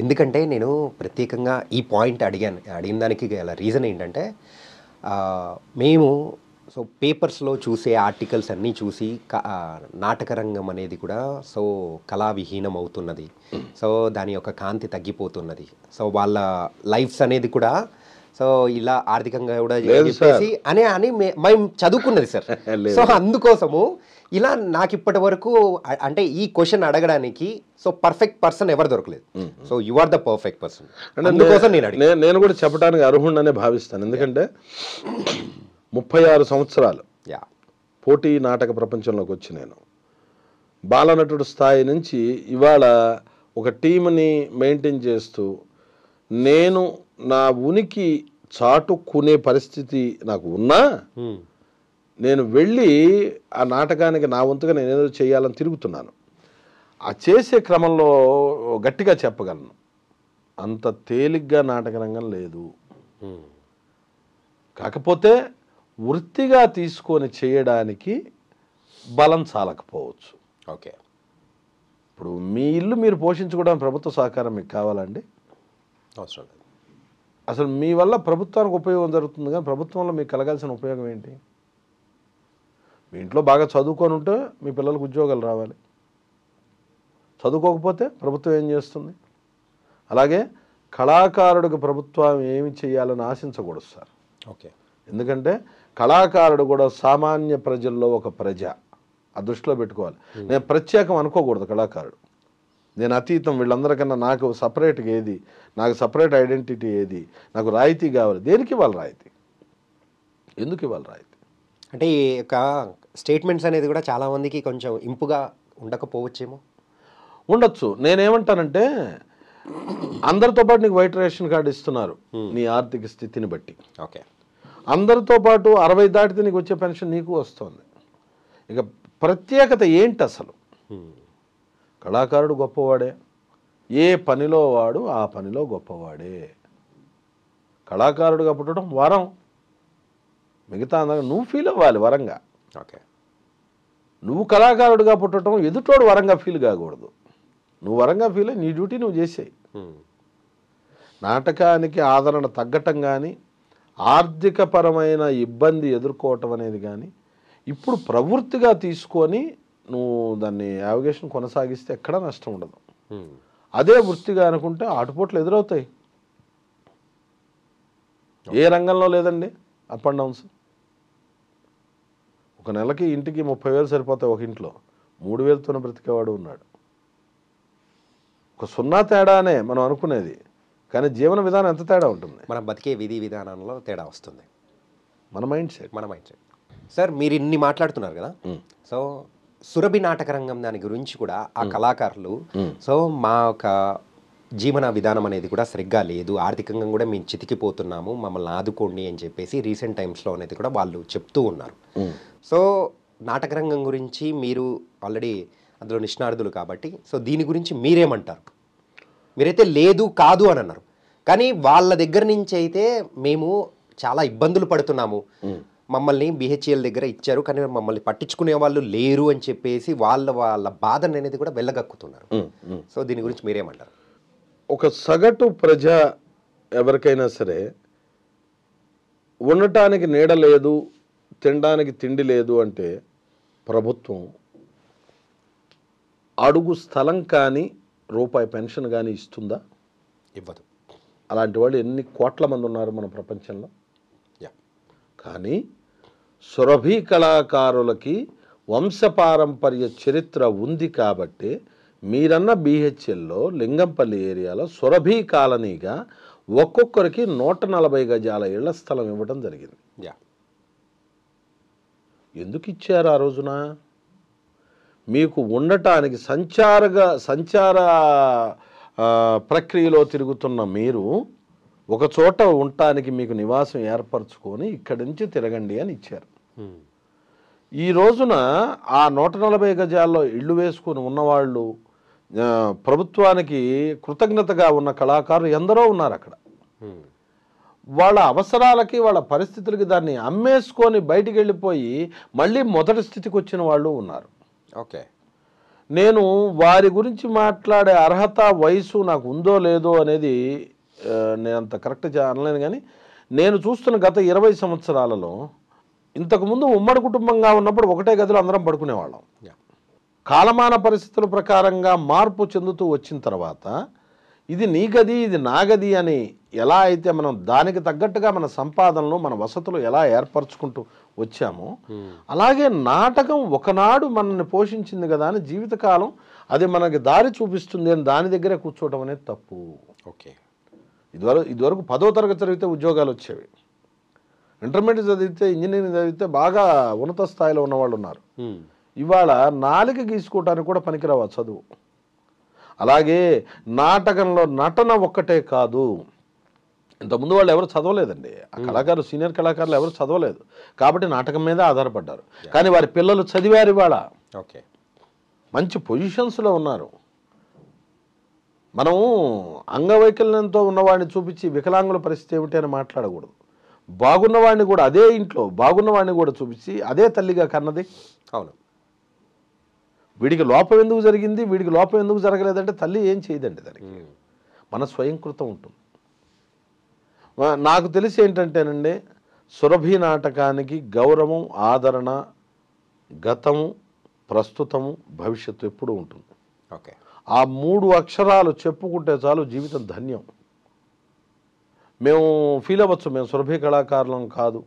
ఎందుకంటే నేను ప్రత్యేకంగా ఈ పాయింట్ అడిగిన దానికి గల రీజన్ ఏంటంటే మేము సో పేపర్స్లో చూసే ఆర్టికల్స్ అన్నీ చూసి నాటక రంగం అనేది కూడా సో కళావిహీనం అవుతున్నది, సో దాని యొక్క కాంతి తగ్గిపోతున్నది, సో వాళ్ళ లైఫ్స్ అనేది కూడా సో ఇలా ఆర్థికంగా కూడా చెప్పేసి అని మేము చదువుకున్నది సార్. సో అందుకోసము ఇలా నాకు ఇప్పటి వరకు అంటే ఈ క్వశ్చన్ అడగడానికి సో పర్ఫెక్ట్ పర్సన్ ఎవరు దొరకలేదు. So you are the perfect person. అందుకోసం నేను కూడా చెప్పడానికి అర్హుండనే భావిస్తాను. ఎందుకంటే 36 సంవత్సరాలు పోటీ నాటక ప్రపంచంలోకి వచ్చి నేను బాలనటుడు స్థాయి నుంచి ఇవాళ ఒక టీంని మెయింటైన్ చేస్తూ నేను నా ఉనికి చాటుకునే పరిస్థితి నాకు ఉన్నా నేను వెళ్ళి ఆ నాటకానికి నా వంతుగా నేను ఏదో చేయాలని తిరుగుతున్నాను. ఆ చేసే క్రమంలో గట్టిగా చెప్పగలను, అంత తేలిగ్గా నాటక రంగం లేదు. కాకపోతే వృత్తిగా తీసుకొని చేయడానికి బలం చాలకపోవచ్చు. ఓకే, ఇప్పుడు మీ ఇల్లు మీరు పోషించుకోవడానికి ప్రభుత్వ సహకారం మీకు కావాలండి? అవసరం లేదు. అసలు మీ వల్ల ప్రభుత్వానికి ఉపయోగం జరుగుతుంది, కానీ ప్రభుత్వంలో మీకు కలగాల్సిన ఉపయోగం ఏంటి? మీ ఇంట్లో బాగా చదువుకొని ఉంటే మీ పిల్లలకు ఉద్యోగాలు రావాలి, చదువుకోకపోతే ప్రభుత్వం ఏం చేస్తుంది? అలాగే కళాకారుడికి ప్రభుత్వం ఏమి చేయాలని ఆశించకూడదు సార్. ఓకే, ఎందుకంటే కళాకారుడు కూడా సామాన్య ప్రజల్లో ఒక ప్రజ, ఆ దృష్టిలో పెట్టుకోవాలి. నేను ప్రత్యేకం అనుకోకూడదు కళాకారుడు, నేను అతీతం వీళ్ళందరికన్నా, నాకు సపరేట్గా ఏది, నాకు సపరేట్ ఐడెంటిటీ ఏది, నాకు రాయితీ కావాలి. దేనికి ఇవ్వాలి రాయితీ? ఎందుకు ఇవ్వాలి రాయితీ? అంటే ఈ యొక్క స్టేట్మెంట్స్ అనేది కూడా చాలామందికి కొంచెం ఇంపుగా ఉండకపోవచ్చేమో. ఉండొచ్చు. నేనేమంటానంటే అందరితో పాటు నీకు వైట్ రేషన్ కార్డు ఇస్తున్నారు నీ ఆర్థిక స్థితిని బట్టి. ఓకే, అందరితో పాటు 60 దాటితే నీకు వచ్చే పెన్షన్ నీకు వస్తుంది. ఇక ప్రత్యేకత ఏంటి అసలు? కళాకారుడు గొప్పవాడే, ఏ పనిలో వాడు ఆ పనిలో గొప్పవాడే. కళాకారుడుగా పుట్టడం వరం, మిగతా అందరూ నువ్వు ఫీల్ అవ్వాలి వరంగా. ఓకే, నువ్వు కళాకారుడిగా పుట్టడం ఎదుటోడు వరంగా ఫీల్ కాకూడదు. నువ్వు వరంగా ఫీల్ అయ్యి నీ డ్యూటీ నువ్వు చేసేయి. నాటకానికి ఆదరణ తగ్గటం కానీ, ఆర్థికపరమైన ఇబ్బంది ఎదుర్కోవటం అనేది కానీ ఇప్పుడు ప్రవృత్తిగా తీసుకొని నువ్వు దాన్ని యావిగేషన్ కొనసాగిస్తే ఎక్కడా నష్టం ఉండదు. అదే వృత్తిగా అనుకుంటే ఆటుపోట్లు ఎదురవుతాయి. ఏ రంగంలో లేదండి అప్ అండ్ డౌన్స్. ఒక నెలకి ఇంటికి 30,000 సరిపోతాయి, ఒక ఇంట్లో 3,000తోనే బ్రతికేవాడు ఉన్నాడు. ఒక సున్నా తేడానే మనం అనుకునేది, కానీ జీవన విధానం ఎంత తేడా ఉంటుంది. మనం బతికే విధి విధానంలో తేడా వస్తుంది. మన మైండ్ సెట్. సార్ మీరు ఇన్ని మాట్లాడుతున్నారు కదా, సో సురభి నాటక రంగం దాని గురించి కూడా ఆ కళాకారులు సో మా ఒక జీవన విధానం అనేది కూడా సరిగ్గా లేదు, ఆర్థికంగా కూడా మేము చితికిపోతున్నాము, మమ్మల్ని ఆదుకోండి అని చెప్పేసి రీసెంట్ టైమ్స్లో అనేది కూడా వాళ్ళు చెప్తూ ఉన్నారు. సో నాటక రంగం గురించి మీరు ఆల్రెడీ అందులో నిష్ణార్థులు కాబట్టి, సో దీని గురించి మీరేమంటారు? మీరైతే లేదు కాదు అని అన్నారు, కానీ వాళ్ళ దగ్గర నుంచి అయితే మేము చాలా ఇబ్బందులు పడుతున్నాము, మమ్మల్ని బిహెచ్ఎల్ దగ్గర ఇచ్చారు కానీ మమ్మల్ని పట్టించుకునే వాళ్ళు లేరు అని చెప్పేసి వాళ్ళ బాధను అనేది కూడా వెళ్ళగక్కుతున్నారు. సో దీని గురించి మీరేమంటారు? ఒక సగటు ప్రజ ఎవరికైనా సరే ఉండటానికి నీడ లేదు, తినడానికి తిండి లేదు అంటే ప్రభుత్వం అడుగు స్థలం కానీ రూపాయి పెన్షన్ కానీ ఇస్తుందా? ఇవ్వదు. అలాంటి వాళ్ళు ఎన్ని కోట్ల మంది ఉన్నారు మన ప్రపంచంలో. కానీ సురభి కళాకారులకి వంశపారంపర్య చరిత్ర ఉంది కాబట్టి మీరన్న బిహెచ్ఎల్లో లింగంపల్లి ఏరియాలో సురభి కాలనీగా ఒక్కొక్కరికి 140 గజాల ఇళ్ల స్థలం ఇవ్వడం జరిగింది. ఎందుకు ఇచ్చారు ఆ రోజున? మీకు ఉండటానికి సంచార ప్రక్రియలో తిరుగుతున్న మీరు ఒక చోట ఉండటానికి మీకు నివాసం ఏర్పరచుకొని ఇక్కడి నుంచి తిరగండి అని ఇచ్చారు. ఈ రోజున ఆ 140 గజాల్లో ఇళ్ళు వేసుకొని ఉన్నవాళ్ళు, ప్రభుత్వానికి కృతజ్ఞతగా ఉన్న కళాకారులు ఎందరో ఉన్నారు అక్కడ. వాళ్ళ అవసరాలకి వాళ్ళ పరిస్థితులకి దాన్ని అమ్మేసుకొని బయటికి వెళ్ళిపోయి మళ్ళీ మొదటి స్థితికి వచ్చిన వాళ్ళు ఉన్నారు. ఓకే, నేను వారి గురించి మాట్లాడే అర్హత వయసు నాకు ఉందో లేదో అనేది నేను అంత కరెక్ట్ అనలేను. కానీ నేను చూస్తున్న గత 20 సంవత్సరాలలో ఇంతకుముందు ఉమ్మడి కుటుంబంగా ఉన్నప్పుడు ఒకటే గదిలో అందరం పడుకునేవాళ్ళం. కాలమాన పరిస్థితుల ప్రకారంగా మార్పు చెందుతూ వచ్చిన తర్వాత ఇది నీ గది ఇది నా గది అని ఎలా అయితే మనం దానికి తగ్గట్టుగా మన సంపాదనలు మన వసతులు ఎలా ఏర్పరచుకుంటూ వచ్చామో అలాగే నాటకం ఒకనాడు మనల్ని పోషించింది కదా అని జీవితకాలం అది మనకి దారి చూపిస్తుంది అని దాని దగ్గరే కూర్చోవడం అనేది తప్పు. ఓకే, ఇదివరకు 10వ తరగతి చదివితే ఉద్యోగాలు వచ్చేవి, ఇంటర్మీడియట్ చదివితే ఇంజనీరింగ్ చదివితే బాగా ఉన్నత స్థాయిలో ఉన్నవాళ్ళు ఉన్నారు. ఇవాళ నాలుక గీసుకోవటానికి కూడా పనికిరావు చదువు. అలాగే నాటకంలో నటన ఒక్కటే కాదు, ఇంతకుముందు వాళ్ళు ఎవరు చదవలేదండి. ఆ కళాకారులు సీనియర్ కళాకారులు ఎవరు చదవలేదు కాబట్టి నాటకం మీద ఆధారపడ్డారు. కానీ వారి పిల్లలు చదివారు, ఇవాళ ఓకే మంచి పొజిషన్స్లో ఉన్నారు. మనము అంగవైకల్యంతో ఉన్నవాడిని చూపించి వికలాంగుల పరిస్థితి ఏమిటి అని మాట్లాడకూడదు. బాగున్నవాడిని కూడా అదే ఇంట్లో బాగున్నవాడిని కూడా చూపించి అదే తల్లిగా కన్నది. అవును, వీడికి లోపం ఎందుకు జరిగింది వీడికి లోపం ఎందుకు జరగలేదంటే తల్లి ఏం చేయదండి, దానికి మన స్వయంకృతం ఉంటుంది. నాకు తెలిసి ఏంటంటేనండి, సురభి నాటకానికి గౌరవం ఆదరణ గతము ప్రస్తుతము భవిష్యత్తు ఎప్పుడూ ఉంటుంది. ఓకే, ఆ 3 అక్షరాలు చెప్పుకుంటే చాలు జీవితం ధన్యం. మేము ఫీల్ అవ్వచ్చు, మేము సురభి కళాకారులం కాదు,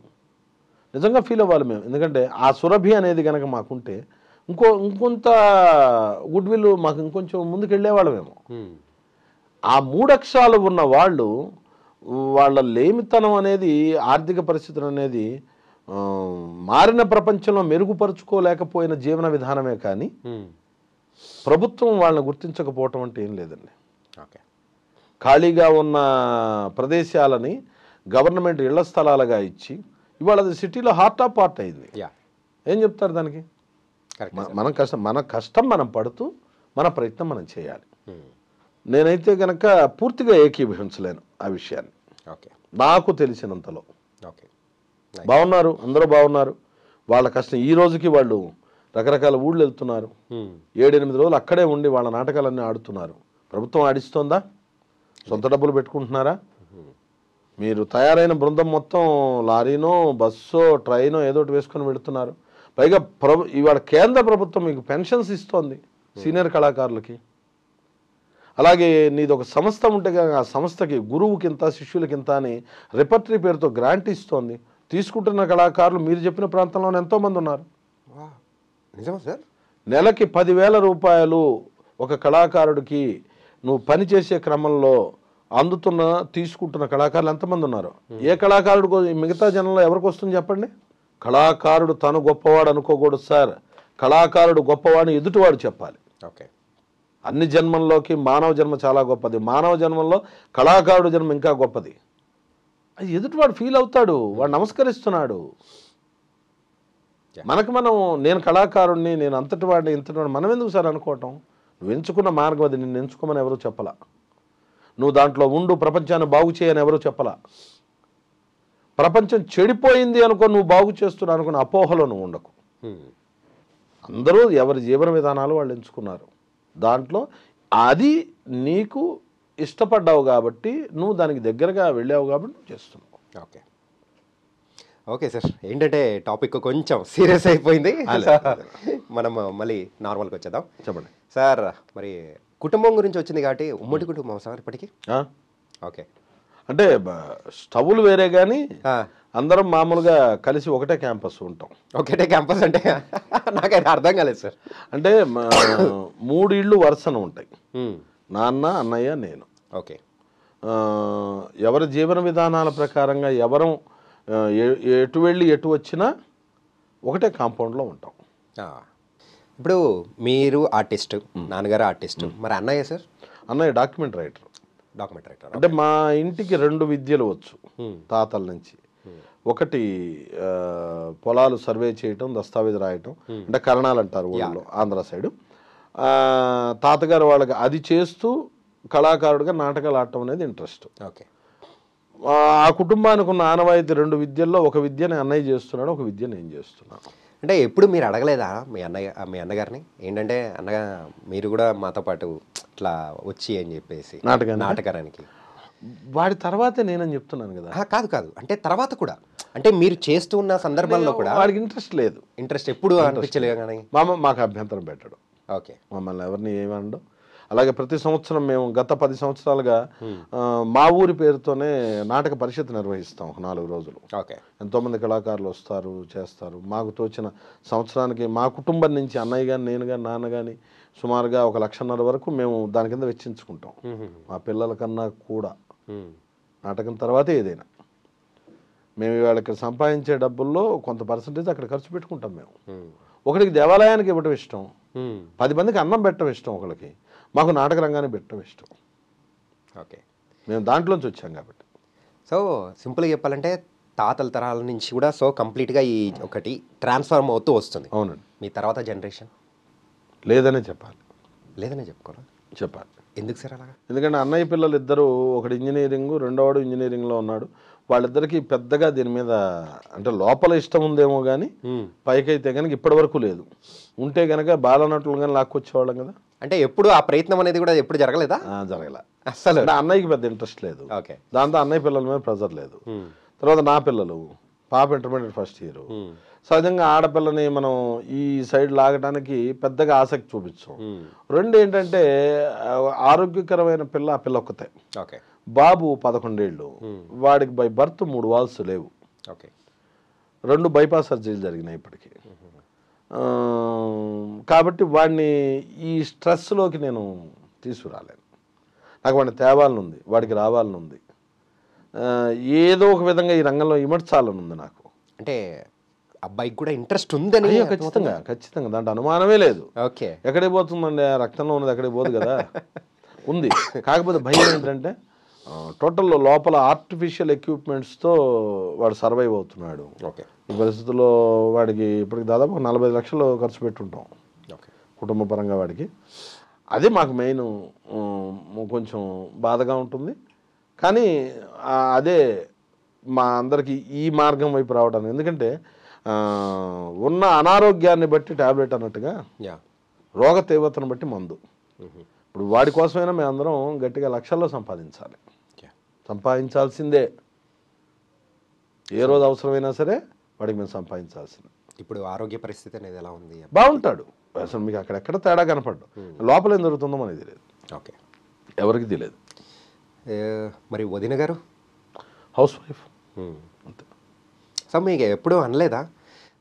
నిజంగా ఫీల్ అవ్వాలి మేము. ఎందుకంటే ఆ సురభి అనేది కనుక మాకుంటే ఇంకొంత గుడ్ విల్ మాకు ఇంకొంచెం ముందుకు వెళ్ళేవాళ్ళమేమో. ఆ 3 అక్షరాలు ఉన్న వాళ్ళు వాళ్ళ లేమితనం అనేది ఆర్థిక పరిస్థితులు అనేది మారిన ప్రపంచంలో మెరుగుపరుచుకోలేకపోయిన జీవన విధానమే కానీ ప్రభుత్వం వాళ్ళని గుర్తించకపోవటం అంటే ఏం లేదండి. ఓకే, ఖాళీగా ఉన్న ప్రదేశాలని గవర్నమెంట్ ఇళ్ల స్థలాలుగా ఇచ్చి ఇవాళ అది సిటీలో హార్ట్ ఆఫ్ పార్ట్ అయింది. ఏం చెప్తారు దానికి? మన కష్టం మనం పడుతూ మన ప్రయత్నం మనం చేయాలి. నేనైతే కనుక పూర్తిగా ఏకీభవించలేను ఆ విషయాన్ని. నాకు తెలిసినంతలో బాగున్నారు, అందరూ బాగున్నారు, వాళ్ళ కష్టం ఈ రోజుకి వాళ్ళు రకరకాల ఊళ్ళు వెళ్తున్నారు, 7-8 రోజులు అక్కడే ఉండి వాళ్ళ నాటకాలన్నీ ఆడుతున్నారు. ప్రభుత్వం ఆడిస్తోందా? సొంత డబ్బులు పెట్టుకుంటున్నారా? మీరు తయారైన బృందం మొత్తం లారీనో బస్సో ట్రైనో ఏదోటి వేసుకొని వెళుతున్నారు. పైగా ఇవాళ కేంద్ర ప్రభుత్వం మీకు పెన్షన్స్ ఇస్తోంది సీనియర్ కళాకారులకి. అలాగే నీది ఒక సంస్థ ఉంటే కనుక ఆ సంస్థకి గురువుకింత శిష్యులకింత అని రిపర్టరీ పేరుతో గ్రాంట్ ఇస్తోంది. తీసుకుంటున్న కళాకారులు మీరు చెప్పిన ప్రాంతంలో ఎంతోమంది ఉన్నారు. నిజమా సార్? నెలకి 10,000 రూపాయలు ఒక కళాకారుడికి నువ్వు పనిచేసే క్రమంలో తీసుకుంటున్న కళాకారులు ఎంతమంది ఉన్నారు? ఏ కళాకారుడు మిగతా జనంలో ఎవరికి వస్తుంది చెప్పండి? కళాకారుడు తను గొప్పవాడు అనుకోకూడదు సార్, కళాకారుడు గొప్పవాడిని ఎదుటివాడు చెప్పాలి. ఓకే, అన్ని జన్మల్లోకి మానవ జన్మ చాలా గొప్పది, మానవ జన్మల్లో కళాకారుడు జన్మ ఇంకా గొప్పది. అది ఎదుటివాడు ఫీల్ అవుతాడు, వాడు నమస్కరిస్తున్నాడు. మనకు మనం నేను కళాకారుడిని, నేను అంతటి వాడిని ఇంతటి వాడిని మనం ఎందుకు సార్ అనుకోవటం? నువ్వు ఎంచుకున్న మార్గం అది, నిన్ను ఎంచుకోమని ఎవరూ చెప్పలా. నువ్వు దాంట్లో ఉండు, ప్రపంచాన్ని బాగు చేయని ఎవరూ చెప్పలా. ప్రపంచం చెడిపోయింది అనుకో, నువ్వు బాగు చేస్తున్నావు అనుకున్న అపోహలో నువ్వు ఉండకు. అందరూ ఎవరి జీవన విధానాలు వాళ్ళు ఎంచుకున్నారు, దాంట్లో అది నీకు ఇష్టపడ్డావు కాబట్టి నువ్వు దానికి దగ్గరగా వెళ్ళావు కాబట్టి నువ్వు చేస్తున్నావు. ఓకే ఓకే సార్, ఏంటంటే టాపిక్ కొంచెం సీరియస్ అయిపోయింది, మనం మళ్ళీ నార్మల్కి వచ్చేద్దాం. చెప్పండి సార్. మరి కుటుంబం గురించి వచ్చింది కాబట్టి ఉమ్మడి కుటుంబం సార్ ఇప్పటికీ? ఓకే, అంటే స్టవ్లు వేరే కానీ అందరం మామూలుగా కలిసి ఒకటే క్యాంపస్ ఉంటాం. ఒకటే క్యాంపస్ అంటే నాకైతే అర్థం కాలేదు సార్. అంటే 3 ఇళ్ళు వరుసన ఉంటాయి, నాన్న, అన్నయ్య, నేను. ఓకే, ఎవరి జీవన విధానాల ప్రకారంగా ఎవరం ఎటు వెళ్ళి ఎటు వచ్చినా ఒకటే కాంపౌండ్లో ఉంటాం. ఇప్పుడు మీరు ఆర్టిస్ట్, నాన్నగారు ఆర్టిస్ట్, మరి అన్నయ్య సార్? అన్నయ్య డాక్యుమెంట్ రైటర్. అంటే మా ఇంటికి 2 విద్యలు వచ్చు తాతల నుంచి. ఒకటి పొలాలు సర్వే చేయటం, దస్తావేజ్ రాయటం, అంటే కరణాలు అంటారు ఊళ్ళో ఆంధ్ర సైడు. తాతగారు వాళ్ళకి అది చేస్తూ కళాకారుడిగా నాటకాలు ఆడటం అనేది ఇంట్రెస్ట్. ఓకే, ఆ కుటుంబానికి ఉన్న ఆనవాయితీ 2 విద్యల్లో ఒక విద్యని అన్నయ్య చేస్తున్నాడు, ఒక విద్య నేను చేస్తున్నాను. అంటే ఎప్పుడు మీరు అడగలేదా మీ అన్నగారిని, ఏంటంటే అన్నగా మీరు కూడా మాతో పాటు ఇట్లా వచ్చి అని చెప్పేసి నాటకానికి? వాడి తర్వాతే నేనని చెప్తున్నాను కదా. కాదు కాదు, అంటే తర్వాత కూడా, అంటే మీరు చేస్తూ ఉన్న సందర్భంలో కూడా వాడికి ఇంట్రెస్ట్ లేదు. ఇంట్రెస్ట్ ఎప్పుడు అనిపించలేదు కానీ మాకు అభ్యంతరం పెట్టాడు. ఓకే, మమ్మల్ని ఎవరిని ఏమనడు. అలాగే ప్రతి సంవత్సరం మేము గత 10 సంవత్సరాలుగా మా ఊరి పేరుతోనే నాటక పరిషత్ నిర్వహిస్తాం 4 రోజులు. ఓకే, ఎంతోమంది కళాకారులు వస్తారు, చేస్తారు. మాకు తోచిన సంవత్సరానికి మా కుటుంబం నుంచి అన్నయ్య కానీ, నేను కానీ, నాన్న కానీ సుమారుగా 1,50,000 వరకు మేము దాని కింద వెచ్చించుకుంటాం. మా పిల్లల కన్నా కూడా నాటకం తర్వాతే ఏదైనా. మేము ఇవాళ ఇక్కడ సంపాదించే డబ్బుల్లో కొంత పర్సంటేజ్ అక్కడ ఖర్చు పెట్టుకుంటాం. మేము ఒకరికి దేవాలయానికి ఇవ్వటం ఇష్టం, 10 మందికి అన్నం పెట్టడం ఇష్టం, ఒకరికి మాకు నాటక రంగాన్ని పెట్టడం ఇష్టం. ఓకే, మేము దాంట్లోంచి వచ్చాం కాబట్టి. సో సింపుల్గా చెప్పాలంటే తాతల తరాల నుంచి కూడా సో కంప్లీట్గా ఈ ఒకటి ట్రాన్స్ఫార్మ్ అవుతూ వస్తుంది. అవునండి. మీ తర్వాత జనరేషన్ లేదనే చెప్పాలి. లేదనే చెప్పుకోరా? చెప్పాలి. ఎందుకు సార్ అలాగా? ఎందుకంటే అన్నయ్య పిల్లలు ఇద్దరు, ఒకటి ఇంజనీరింగ్, రెండోవాడు ఇంజనీరింగ్లో ఉన్నాడు. వాళ్ళిద్దరికి పెద్దగా దీని మీద అంటే లోపల ఇష్టం ఉందేమో కానీ పైకైతే కనుక ఇప్పటి వరకు లేదు. ఉంటే కనుక బాలనటులు కానీ లాక్కొచ్చేవాళ్ళం కదా. అంటే ఎప్పుడు ఆ ప్రయత్నం అనేది కూడా ఎప్పుడు జరగలేదా? జరగలే అసలు. అన్నయ్యకి పెద్ద ఇంట్రెస్ట్ లేదు. ఓకే, దాంతో అన్నయ్య పిల్లల మీద ప్రెజర్ లేదు. తర్వాత నా పిల్లలు, పాప ఇంటర్మీడియట్ ఫస్ట్ ఇయర్. సహజంగా ఆడపిల్లని మనం ఈ సైడ్ లాగడానికి పెద్దగా ఆసక్తి చూపించాం. 2 ఏంటంటే ఆరోగ్యకరమైన పిల్ల ఆ పిల్ల ఒక్కతే. ఓకే, బాబు 11 ఏళ్ళు, వాడికి బై బర్త్ 3 వాల్స్ లేవు. ఓకే, 2 బైపాస్ సర్జరీలు జరిగినాయి ఇప్పటికీ. కాబట్టి వాడిని ఈ స్ట్రెస్లోకి నేను తీసుకురాలేను. నాకు వాడిని తేవాలని ఉంది, వాడికి రావాలని ఉంది, ఏదో ఒక విధంగా ఈ రంగంలో ఇమర్చాలని ఉంది నాకు. అంటే అబ్బాయికి కూడా ఇంట్రెస్ట్ ఉందని? ఖచ్చితంగా ఖచ్చితంగా, దాంట్లో అనుమానమే లేదు. ఓకే, ఎక్కడికి పోతుందండి, ఆ రక్తంలో ఉన్నది ఎక్కడికి పోదు కదా. ఉంది. కాకపోతే భయం ఏంటంటే టోటల్ లోపల ఆర్టిఫిషియల్ ఎక్విప్మెంట్స్తో వాడు సర్వైవ్ అవుతున్నాడు. ఓకే, ఈ పరిస్థితుల్లో వాడికి ఇప్పటికి దాదాపు 45 లక్షలు ఖర్చు పెట్టుంటాం కుటుంబ పరంగా వాడికి. అదే మాకు మెయిన్ కొంచెం బాధగా ఉంటుంది. కానీ అదే మా అందరికీ ఈ మార్గం వైపు రావడానికి, ఎందుకంటే ఉన్న అనారోగ్యాన్ని బట్టి ట్యాబ్లెట్ అన్నట్టుగా రోగ తీవ్రతను బట్టి మందు. ఇప్పుడు వాడి కోసమైనా మేము అందరం గట్టిగా లక్షల్లో సంపాదించాలి, సంపాదించాల్సిందే. ఏ రోజు అవసరమైనా సరే వాడికి మేము సంపాదించాల్సిందే. ఇప్పుడు ఆరోగ్య పరిస్థితి అనేది ఎలా ఉంది? బాగుంటాడు అసలు, మీకు అక్కడెక్కడ తేడా కనపడ్డు. లోపల ఏం జరుగుతుందో మనకి తెలియదు. ఓకే, ఎవరికి తెలియదు. మరి వదిన గారు హౌస్ వైఫ్ అంతే. సో మీకు ఎప్పుడు అనలేదా?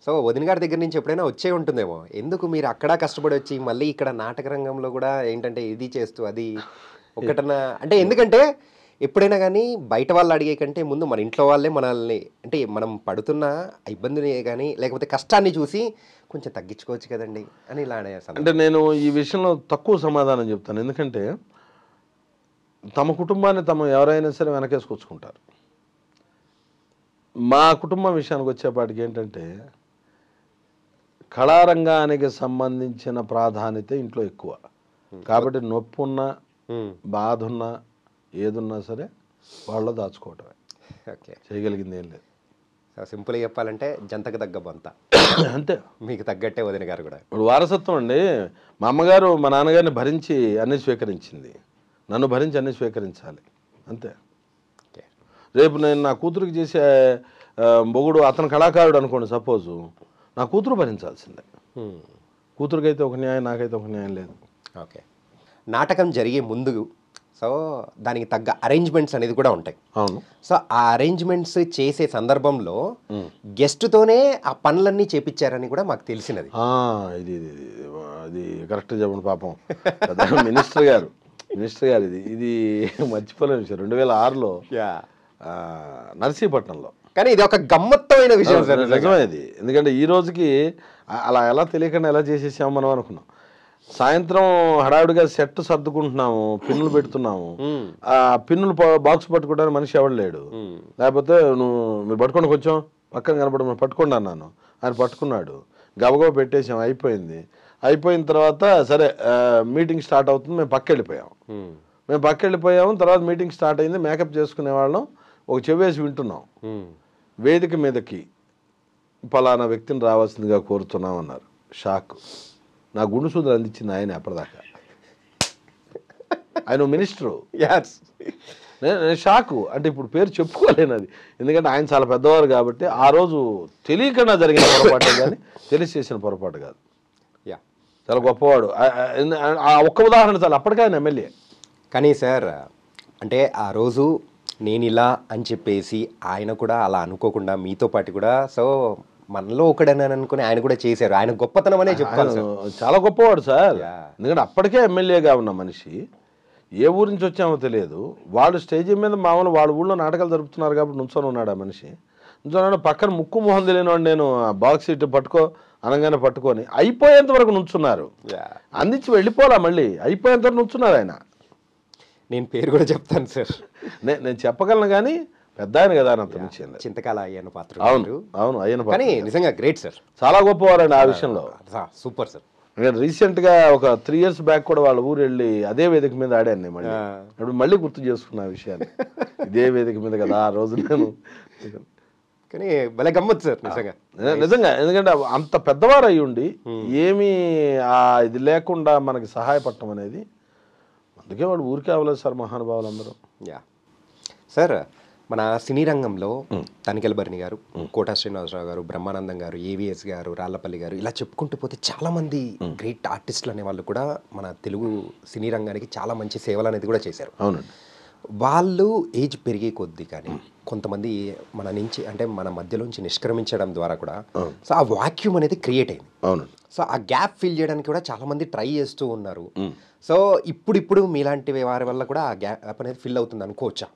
సో వదిన గారి దగ్గర నుంచి ఎప్పుడైనా వచ్చే ఉంటుందేమో, ఎందుకు మీరు అక్కడ కష్టపడి వచ్చి మళ్ళీ ఇక్కడ నాటక రంగంలో కూడా ఏంటంటే ఇది చేస్తూ అది ఒకటన్నా, అంటే ఎందుకంటే ఎప్పుడైనా కానీ బయట వాళ్ళు అడిగే కంటే ముందు మన ఇంట్లో వాళ్ళే మనల్ని అంటే మనం పడుతున్న ఇబ్బందిని కానీ లేకపోతే కష్టాన్ని చూసి కొంచెం తగ్గించుకోవచ్చు కదండి అని ఇలా అంటే నేను ఈ విషయంలో తక్కువ సమాధానం చెప్తాను. ఎందుకంటే తమ కుటుంబాన్ని ఎవరైనా సరే వెనకేసుకొచ్చుకుంటారు. మా కుటుంబం విషయానికి వచ్చేపాటికి ఏంటంటే కళారంగానికి సంబంధించిన ప్రాధాన్యత ఇంట్లో ఎక్కువ. కాబట్టి నొప్పి ఉన్నా బాధ ఉన్నా ఏదున్నా సరే వాళ్ళలో దాచుకోవటమే. ఓకే, చేయగలిగింది ఏం లేదు. సింపుల్గా చెప్పాలంటే జంతకు తగ్గ బొంత అంతే, మీకు తగ్గట్టే వదిన గారు కూడా. ఇప్పుడు వారసత్వం అండి. మా అమ్మగారు మా నాన్నగారిని భరించి అన్నీ స్వీకరించింది, నన్ను భరించి అన్నీ స్వీకరించాలి అంతే. రేపు నేను నా కూతురికి చేసే మొగుడు అతను కళాకారుడు అనుకోండి, సపోజు నా కూతురు భరించాల్సిందే. కూతురికైతే ఒక న్యాయం, నాకైతే ఒక న్యాయం లేదు. ఓకే, నాటకం జరిగే ముందు సో దానికి తగ్గ అరేంజ్మెంట్స్ అనేది కూడా ఉంటాయి. అవును. సో ఆ అరేంజ్మెంట్స్ చేసే సందర్భంలో గెస్ట్తోనే ఆ పనులన్నీ చేపించారని కూడా మాకు తెలిసినది. ఇది అది కరెక్ట్ చెప్పండి. పాపం మినిస్టర్ గారు ఇది మర్చిపోలేని విషయం. 2006లో నర్సీపట్నంలో. కానీ ఇది ఒక గమ్మత్తమైన విషయం సార్, నిజమేది. ఎందుకంటే ఈ రోజుకి అలా ఎలా తెలియకుండా ఎలా చేసేసాము మనం అనుకున్నాం. సాయంత్రం హడావిడిగా సెట్ సర్దుకుంటున్నాము, పిన్నులు పెడుతున్నాము. ఆ పిన్నులు బాక్స్ పట్టుకోవడానికి మనిషి ఎవడలేడు. లేకపోతే మీరు పట్టుకోండి, కొంచెం పక్కన కనపడ పట్టుకోండి అన్నాను. ఆయన పట్టుకున్నాడు, గబగబా పెట్టేసాం, అయిపోయిన తర్వాత సరే మీటింగ్ స్టార్ట్ అవుతుంది. మేము పక్క వెళ్ళిపోయాము. తర్వాత మీటింగ్ స్టార్ట్ అయింది. మేకప్ చేసుకునే వాళ్ళం ఒక చెవేసి వింటున్నాం. వేదిక మీదకి పలానా వ్యక్తిని రావాల్సిందిగా కోరుతున్నాం అన్నారు. షాక్. నా గుండు సూదులు అందించింది ఆయన. అప్పటిదాకా ఆయన మినిస్టరు. నేను షాకు. అంటే ఇప్పుడు పేరు చెప్పుకోలేను అది, ఎందుకంటే ఆయన చాలా పెద్దవారు కాబట్టి. ఆ రోజు తెలియకుండా జరిగిన పొరపాటు కానీ తెలిసి చేసిన పొరపాటు కాదు. చాలా గొప్పవాడు. ఆ ఒక్క ఉదాహరణ చాలు. అప్పటికే ఆయన ఎమ్మెల్యే. కానీ సార్ అంటే ఆ రోజు నేను ఇలా అని చెప్పేసి ఆయన కూడా అలా అనుకోకుండా మీతో పాటు కూడా సో మనలో ఒకడని అనుకుని ఆయన కూడా చేశారు. ఆయన గొప్పతనం అనే చెప్తాను. చాలా గొప్పవాడు సార్. ఎందుకంటే అప్పటికే ఎమ్మెల్యేగా ఉన్న మనిషి, ఏ ఊరి నుంచి వచ్చామో తెలియదు. వాళ్ళు స్టేజ్ మీద మామూలు వాళ్ళ ఊళ్ళో నాటకాలు జరుపుతున్నారు కాబట్టి నుంచొని ఉన్నాడు ఆ మనిషి. నుంచొని పక్కన ముక్కు మొహం తెలియనివాడు నేను బాక్స్ సీట్ పట్టుకో అనగానే పట్టుకొని అయిపోయేంత వరకు నుంచున్నారు. అందించి వెళ్ళిపోలా, మళ్ళీ అయిపోయేంత వరకు నుంచున్నారు ఆయన. నేను పేరు కూడా చెప్తాను సార్, నేను చెప్పగలను కానీ పెద్ద ఆయన కదా అంత నుంచి. చింతకాల అయ్యన్న పాత్ర. అవును అయ్యన్న పాత్ర. కానీ నిజంగా గ్రేట్ సార్, చాలా గొప్పవారండి ఆ విషయంలో. Super sir. రీసెంట్గా ఒక 3 years బ్యాక్ కూడా వాళ్ళ ఊరు వెళ్ళి అదే వేదిక మీద ఆడాను నేను. మళ్ళీ గుర్తు చేసుకున్న ఆ విషయాన్ని. ఇదే వేదిక మీద కదా ఆ రోజు నేను. కానీ భలే గమ్మత్ సార్ నిజంగా. ఎందుకంటే అంత పెద్దవారు అయ్యి ఉండి ఏమీ ఇది లేకుండా మనకి సహాయపడటం అనేది, అందుకే వాడు ఊరికే అవ్వలేదు సార్ మహానుభావులు అందరూ. సార్ మన సినీ రంగంలో తనికెల భరణి గారు, కోటా శ్రీనివాసరావు గారు, బ్రహ్మానందం గారు, ఏవిఎస్ గారు, రాళ్లపల్లి గారు, ఇలా చెప్పుకుంటూ పోతే చాలామంది గ్రేట్ ఆర్టిస్టులు అనే వాళ్ళు కూడా మన తెలుగు సినీ రంగానికి చాలా మంచి సేవలు అనేది కూడా చేశారు. అవునండి. వాళ్ళు ఏజ్ పెరిగే కొద్దీ కానీ కొంతమంది మన నుంచి అంటే మన మధ్యలోంచి నిష్క్రమించడం ద్వారా కూడా సో ఆ వాక్యూమ్ అనేది క్రియేట్ అయింది. అవును. సో ఆ గ్యాప్ ఫిల్ చేయడానికి కూడా చాలామంది ట్రై చేస్తూ ఉన్నారు. సో ఇప్పుడు మీలాంటి వారి వల్ల కూడా ఆ గ్యాప్ అనేది ఫిల్ అవుతుంది అనుకోవచ్చా?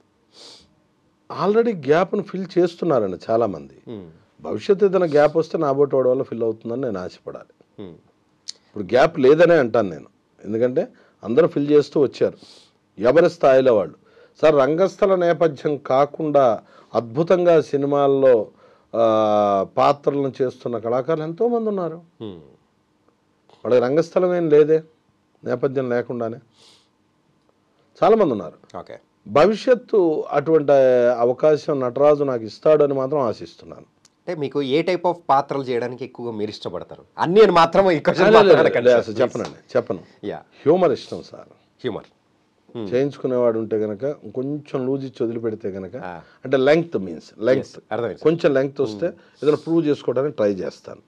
ఆల్రెడీ గ్యాప్ను ఫిల్ చేస్తున్నారండి చాలామంది. భవిష్యత్తు ఏదైనా గ్యాప్ వస్తే నా బోటి వాడి వల్ల ఫిల్ అవుతుందని నేను ఆశపడాలి. ఇప్పుడు గ్యాప్ లేదనే అంటాను నేను, ఎందుకంటే అందరూ ఫిల్ చేస్తూ వచ్చారు ఎవరి స్థాయిలో వాళ్ళు. సార్ రంగస్థల నేపథ్యం కాకుండా అద్భుతంగా సినిమాల్లో పాత్రలను చేస్తున్న కళాకారులు ఎంతోమంది ఉన్నారు. వాళ్ళకి రంగస్థలం ఏం లేదే, నేపథ్యం లేకుండానే చాలామంది ఉన్నారు. ఓకే, భవిష్యత్తు అటువంటి అవకాశం నటరాజు నాకు ఇస్తాడు అని మాత్రం ఆశిస్తున్నాను. అంటే మీకు ఏ టైప్ ఆఫ్ పాత్రలు చేయడానికి ఎక్కువగా మీరు ఇష్టపడతారు? అన్ని మాత్రం చెప్పను. హ్యూమర్ ఇష్టం సార్. హ్యూమర్ చేయించుకునేవాడు ఉంటే గనక కొంచెం లూజ్ ఇచ్చి వదిలిపెడితే గనక, అంటే లెంగ్త్ కొంచెం లెంగ్త్ వస్తే ఏదైనా ప్రూవ్ చేసుకోవడానికి ట్రై చేస్తాను.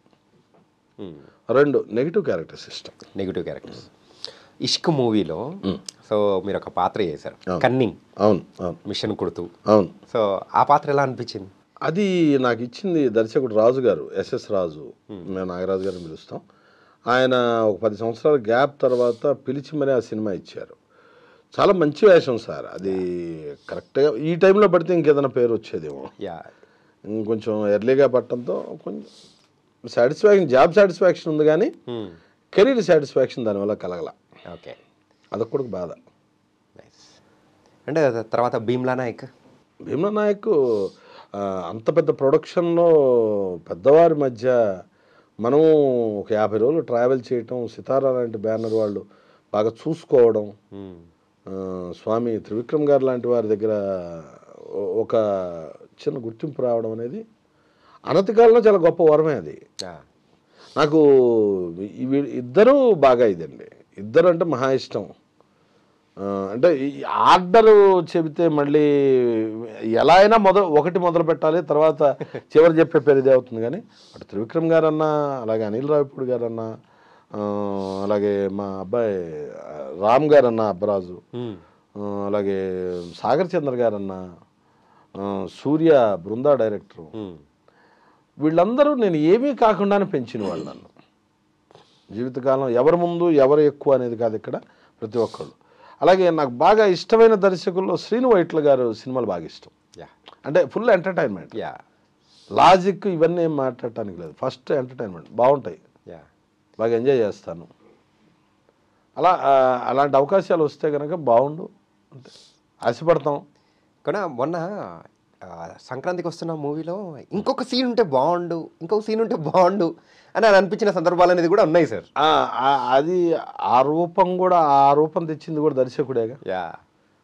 2 నెగిటివ్ క్యారెక్టర్స్ ఇష్టం. Negative characters. ఇష్క్ మూవీలో సో మీరు ఒక పాత్ర చేశారు, కన్నింగ్. అవును. మిషన్ కుడుతూ. అవును. సో ఆ పాత్ర ఎలా అనిపించింది? అది నాకు ఇచ్చింది దర్శకుడు రాజు గారు, ఎస్ఎస్ రాజు, మేము నాగరాజు గారిని పిలుస్తాం. ఆయన ఒక 10 సంవత్సరాల గ్యాప్ తర్వాత పిలిచి మరీ ఆ సినిమా ఇచ్చారు. చాలా మంచి వేషం సార్, అది కరెక్ట్గా ఈ టైంలో పడితే ఇంకేదైనా పేరు వచ్చేదేమో. యా ఇంకొంచెం ఎర్లీగా పట్టడంతో కొంచెం జాబ్ సాటిస్ఫాక్షన్ ఉంది, కానీ కెరీర్ సాటిస్ఫాక్షన్ దానివల్ల కలగల. ఓకే, అదొక్కడికి బాధ. నైస్. అంటే తర్వాత భీమ్లా నాయక్ అంత పెద్ద ప్రొడక్షన్లో పెద్దవారి మధ్య మనం ఒక 50 రోజులు ట్రావెల్ చేయటం, సితారా లాంటి బ్యానర్ వాళ్ళు బాగా చూసుకోవడం, స్వామి త్రివిక్రమ్ గారు లాంటి వారి దగ్గర ఒక చిన్న గుర్తింపు రావడం అనేది అనతి కాలంలో చాలా గొప్ప వరమే. అది నాకు ఇద్దరూ బాగా ఇదండి, ఇద్దరు అంటే మహా ఇష్టం. అంటే ఈ ఆర్డరు చెబితే మళ్ళీ ఎలా అయినా ఒకటి మొదలు పెట్టాలి, తర్వాత చివరి చెప్పే పేరు ఇదే అవుతుంది. కానీ అటు త్రివిక్రమ్ గారన్నా, అలాగే అనిల్ రావిపూడి గారన్నా, అలాగే మా అబ్బాయి రామ్ గారన్నా అబ్బరాజు, అలాగే సాగర్ చంద్ర గారన్నా, సూర్య బృందా డైరెక్టరు, వీళ్ళందరూ నేను ఏమీ కాకుండానే పెంచిన వాళ్ళు నన్ను. జీవితకాలం ఎవరి ముందు ఎవరు ఎక్కువ అనేది కాదు ఇక్కడ, ప్రతి ఒక్కళ్ళు. అలాగే నాకు బాగా ఇష్టమైన దర్శకుల్లో శ్రీను వైట్ల గారు సినిమాలు బాగా ఇష్టం. అంటే ఫుల్ ఎంటర్టైన్మెంట్, లాజిక్ ఇవన్నీ ఏం మాట్లాడటానికి లేదు, ఫస్ట్ ఎంటర్టైన్మెంట్ బాగుంటాయి, బాగా ఎంజాయ్ చేస్తాను. అలాంటి అవకాశాలు వస్తే కనుక బాగుండు అంటే ఆశపడతాం. కానీ మొన్న సంక్రాంతికి వస్తున్న మూవీలో ఇంకొక సీన్ ఉంటే బాగుండు అని అనిపించిన సందర్భాలు అనేది కూడా ఉన్నాయి సార్. అది ఆ రూపం తెచ్చింది కూడా దర్శకుడేగా,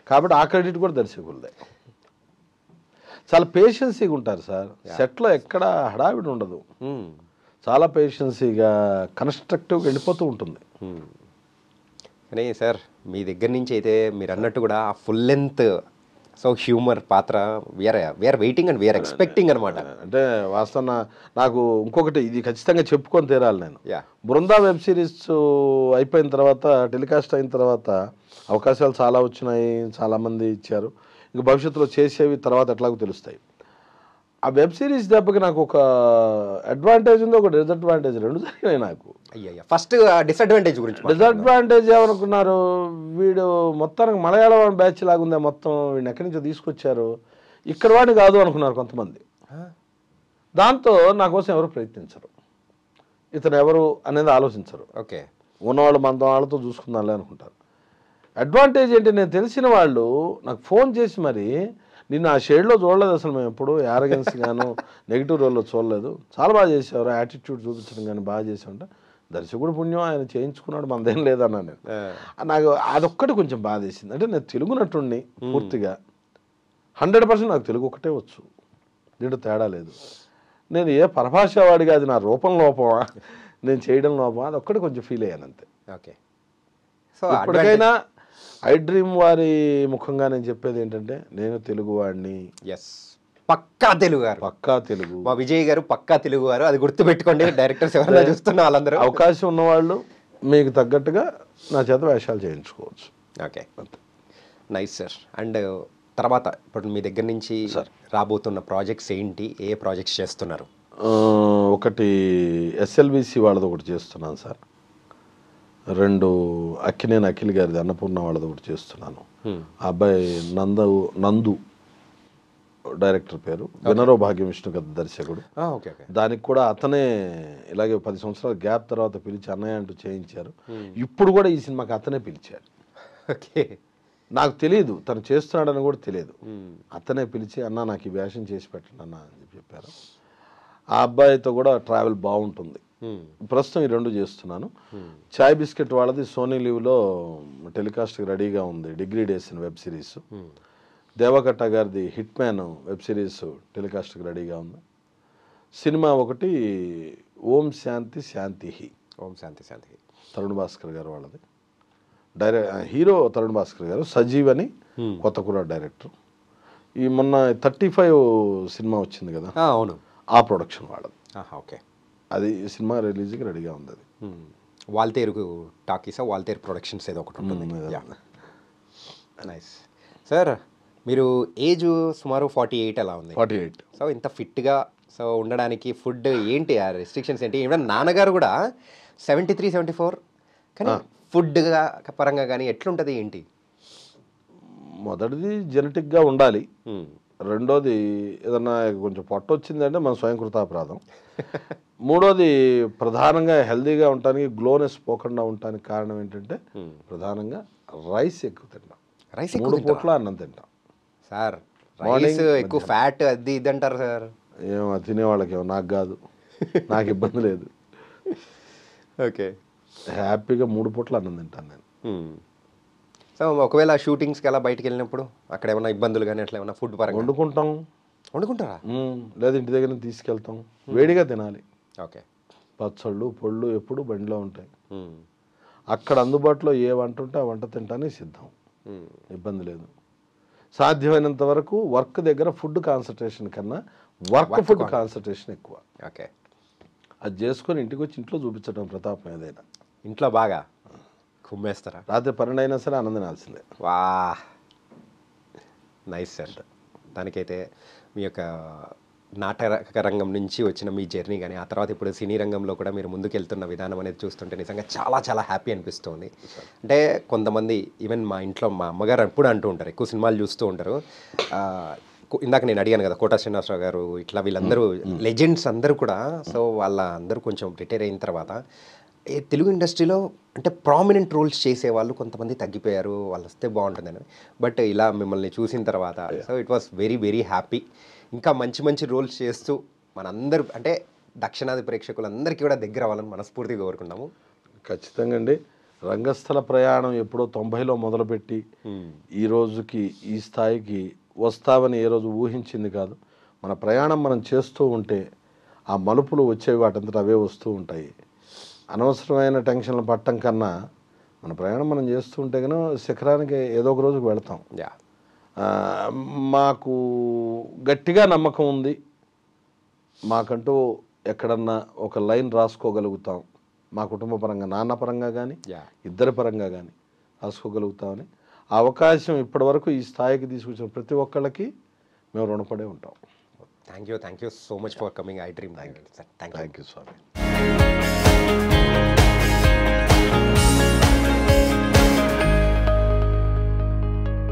కాబట్టి ఆ క్రెడిట్ కూడా దర్శకులదే. చాలా పేషెన్సీగా ఉంటారు సార్, సెట్లో ఎక్కడ హడావిడి ఉండదు, చాలా పేషెన్సీగా కన్స్ట్రక్టివ్గా వెళ్ళిపోతూ ఉంటుంది. కానీ సార్ మీ దగ్గర నుంచి అయితే మీరు అన్నట్టు కూడా ఆ ఫుల్ లెంత్ హ్యూమర్ పాత్ర we're waiting and we're expecting అనమాట. అంటే వాస్తవం నాకు ఇంకొకటి ఇది ఖచ్చితంగా చెప్పుకొని తీరాలి నేను. బృందా వెబ్ సిరీస్ అయిపోయిన తర్వాత, టెలికాస్ట్ అయిన తర్వాత అవకాశాలు చాలా వచ్చినాయి, చాలామంది ఇచ్చారు. ఇంకా భవిష్యత్తులో చేసేవి తర్వాత ఎట్లాగో తెలుస్తాయి. ఆ వెబ్ సిరీస్ దెబ్బకి నాకు ఒక అడ్వాంటేజ్ ఉంది, ఒక డిసడ్వాంటేజ్, రెండు జరిగినాయి నాకు. ఫస్ట్ డిసడ్వాంటేజ్ గురించి. డిసడ్వాంటేజ్ ఏమనుకున్నారు, వీడు మొత్తానికి మలయాళం బ్యాచ్ లాగా ఉందే, మొత్తం వీడిని ఎక్కడి నుంచో తీసుకొచ్చారు, ఇక్కడ వాడిని కాదు అనుకున్నారు కొంతమంది. దాంతో నా కోసం ఎవరు ప్రయత్నించరు, ఇతను ఎవరు అనేది ఆలోచించరు. ఓకే, ఉన్నవాళ్ళు మనతో వాళ్ళతో చూసుకుందాంలే అనుకుంటారు. అడ్వాంటేజ్ ఏంటి, నేను తెలిసిన వాళ్ళు నాకు ఫోన్ చేసి మరి నిన్ను ఆ షేడ్లో చూడలేదు అసలు, మేము ఎప్పుడు యారగెన్స్ గాను నెగిటివ్ రోల్లో చూడలేదు, చాలా బాగా చేసేవారు, యాటిట్యూడ్ చూపించడం కానీ బాగా చేసామంటే, దర్శకుడు పుణ్యం ఆయన చేయించుకున్నాడు, మనదేం లేదన్నా నేను. నాకు అదొక్కటి కొంచెం బాధ వేసింది. అంటే నేను తెలుగు నటుండి పూర్తిగా 100% నాకు తెలుగు ఒకటే వచ్చు, దీంట్లో తేడా లేదు. నేను ఏ పరభాషావాడిగా, అది నా రూపం లోపమా, నేను చేయడం లోపమా, అదొక్కటి కొంచెం ఫీల్ అయ్యాను అంతే. ఓకే, సో ఇప్పటికైనా ఐ డ్రీమ్ వారి ముఖంగా నేను చెప్పేది ఏంటంటే, నేను తెలుగు వాడిని, పక్కా తెలుగు, మా విజయ్ గారు పక్కా తెలుగు వారు, అది గుర్తుపెట్టుకోండి డైరెక్టర్స్ ఎవరైనా చూస్తున్న వాళ్ళందరూ. అవకాశం ఉన్నవాళ్ళు మీకు తగ్గట్టుగా నా చేత వేషాలు చేయించుకోవచ్చు. Okay, nice sir. అండ్ తర్వాత ఇప్పుడు మీ దగ్గర నుంచి రాబోతున్న ప్రాజెక్ట్స్ ఏంటి, ఏ ప్రాజెక్ట్స్ చేస్తున్నారు? ఒకటి ఎస్ఎల్బిసి వాళ్ళది ఒకటి చేస్తున్నాను సార్, 2 అక్కినేని అఖిల్ గారిది అన్నపూర్ణ వాళ్ళది ఒకటి చేస్తున్నాను. ఆ అబ్బాయి నందు డైరెక్టర్ పేరు, వినరో భాగ్యం విష్ణు గత దర్శకుడు. దానికి కూడా అతనే ఇలాగే 10 సంవత్సరాల గ్యాప్ తర్వాత పిలిచి అన్నయ్య అంటూ చేయించారు. ఇప్పుడు కూడా ఈ సినిమాకి అతనే పిలిచారు. ఓకే, నాకు తెలియదు తను చేస్తున్నాడని కూడా తెలియదు, అతనే పిలిచి అన్న నాకు ఈ వేషం చేసి పెట్టండి అన్న అని చెప్పారు. ఆ అబ్బాయితో కూడా ట్రావెల్ బాగుంటుంది. ప్రస్తుతం ఈ 2 చేస్తున్నాను. చాయ్ బిస్కెట్ వాళ్ళది సోనీ లీవ్లో టెలికాస్ట్కి రెడీగా ఉంది, degree days in web series. Deva Katta గారిది హిట్ మ్యాన్ వెబ్ సిరీస్ టెలికాస్ట్కి రెడీగా ఉంది. సినిమా ఒకటి ఓం శాంతి శాంతి, తరుణ్ భాస్కర్ గారు వాళ్ళది, హీరో తరుణ్ భాస్కర్ గారు, సజీవ్ అని కొత్త కూడా డైరెక్టర్. ఈ మొన్న 35 సినిమా వచ్చింది కదా, అవును, ఆ ప్రొడక్షన్ వాళ్ళది. ఓకే, అది సినిమా రిలీజ్కి రెడీగా ఉంది. అది వాల్తేరు టాకీసా, వాల్తేరు ప్రొడక్షన్స్ ఏదో ఒకటి ఉంటుంది. Nice sir. మీరు ఏజ్ సుమారు 48 అలా ఉంది. 48. సో ఇంత ఫిట్గా ఉండడానికి ఫుడ్ ఏంటి, ఆ రెస్ట్రిక్షన్స్ ఏంటి? ఈవెన్ నాన్నగారు కూడా 73, 74, కానీ ఫుడ్ పరంగా కానీ ఎట్లుంటుంది ఏంటి? మొదటిది జెనెటిక్గా ఉండాలి. రెండోది ఏదన్నా కొంచెం పొట్ట వచ్చిందంటే మన స్వయం కృతాపరాధం. మూడోది ప్రధానంగా హెల్దీగా ఉండటానికి, గ్లోనెస్ పోకుండా ఉండటానికి కారణం ఏంటంటే ప్రధానంగా రైస్ ఎక్కువ తింటాం. రైస్ 3 పూట్ల అన్నం తింటాం సార్. రైస్ ఎక్కువ ఫ్యాట్ అది ఇది అంటారు సార్. ఏమో తినేవాళ్ళకి ఏమో, నాకు కాదు, నాకు ఇబ్బంది లేదు. ఓకే, హ్యాపీగా 3 పూట్ల అన్నం తింటాను నేను. సో ఒకవేళ షూటింగ్స్కి అలా బయటికి వెళ్ళినప్పుడు అక్కడ ఏమైనా ఇబ్బందులు కానీ అట్లా ఏమైనా ఫుడ్ పరంగా వండుకుంటారా? లేదా ఇంటి దగ్గర తీసుకెళ్తాం. వేడిగా తినాలి. ఓకే, పచ్చళ్ళు పొళ్ళు ఎప్పుడు బండిలో ఉంటాయి. అక్కడ అందుబాటులో ఏ వంట ఉంటే ఆ వంట తింటానికి సిద్ధం, ఇబ్బంది లేదు. సాధ్యమైనంత వరకు వర్క్ దగ్గర ఫుడ్ కాన్సన్ట్రేషన్ కన్నా ఫుడ్ కాన్సన్ట్రేషన్ ఎక్కువ. ఓకే, అది చేసుకొని ఇంటికి వచ్చి ఇంట్లో చూపించడం ప్రతాపం. ఏదైనా ఇంట్లో బాగా కుమ్మేస్తారా? రాత్రి 12 అయినా సరే ఆనందం తినాల్సిందే. వా, నైస్ సార్. దానికైతే మీ యొక్క నాటక రంగం నుంచి వచ్చిన మీ జర్నీ కానీ, ఆ తర్వాత ఇప్పుడు సినీ రంగంలో కూడా మీరు ముందుకెళ్తున్న విధానం అనేది చూస్తుంటే నిజంగా చాలా చాలా హ్యాపీ అనిపిస్తుంది. అంటే కొంతమంది ఈవెన్ మా ఇంట్లో మా అమ్మగారు ఎప్పుడు అంటూ ఉంటారు, ఎక్కువ సినిమాలు చూస్తూ ఉంటారు. ఇందాక నేను అడిగాను కదా, కోటా శ్రీనివాసరావు గారు ఇట్లా వీళ్ళందరూ లెజెండ్స్ అందరూ కూడా. సో వాళ్ళ అందరూ కొంచెం రిటైర్ అయిన తర్వాత తెలుగు ఇండస్ట్రీలో అంటే ప్రామినెంట్ రోల్స్ చేసేవాళ్ళు కొంతమంది తగ్గిపోయారు, వాళ్ళు వస్తే బాగుంటుందని. బట్ ఇలా మిమ్మల్ని చూసిన తర్వాత so it was very very happy. ఇంకా మంచి మంచి రోల్స్ చేస్తూ మనందరూ అంటే దక్షిణాది ప్రేక్షకులందరికీ కూడా దగ్గర అవ్వాలని మనస్ఫూర్తిగా కోరుకున్నాము. ఖచ్చితంగా అండి. రంగస్థల ప్రయాణం ఎప్పుడో 90లో మొదలుపెట్టి ఈ రోజుకి ఈ స్థాయికి వస్తామని ఏ రోజు ఊహించింది కాదు. మన ప్రయాణం మనం చేస్తూ ఉంటే ఆ మలుపులు వచ్చేవి వాటంతట అవే వస్తూ ఉంటాయి. అనవసరమైన టెన్షన్లు పట్టడం కన్నా మన ప్రయాణం మనం చేస్తూ ఉంటే కనుక శిఖరానికి ఏదో ఒక రోజుకు వెళతాం. మాకు గట్టిగా నమ్మకం ఉంది, మాకంటూ ఎక్కడన్నా ఒక లైన్ రాసుకోగలుగుతాం, మా కుటుంబ పరంగా, నాన్న పరంగా కానీ ఇద్దరి పరంగా కానీ రాసుకోగలుగుతామని. ఆ అవకాశం ఇప్పటి వరకు ఈ స్థాయికి తీసుకొచ్చిన ప్రతి ఒక్కళ్ళకి మేము రుణపడే ఉంటాం. Thank you so much for coming iDream. Thank you Swamy.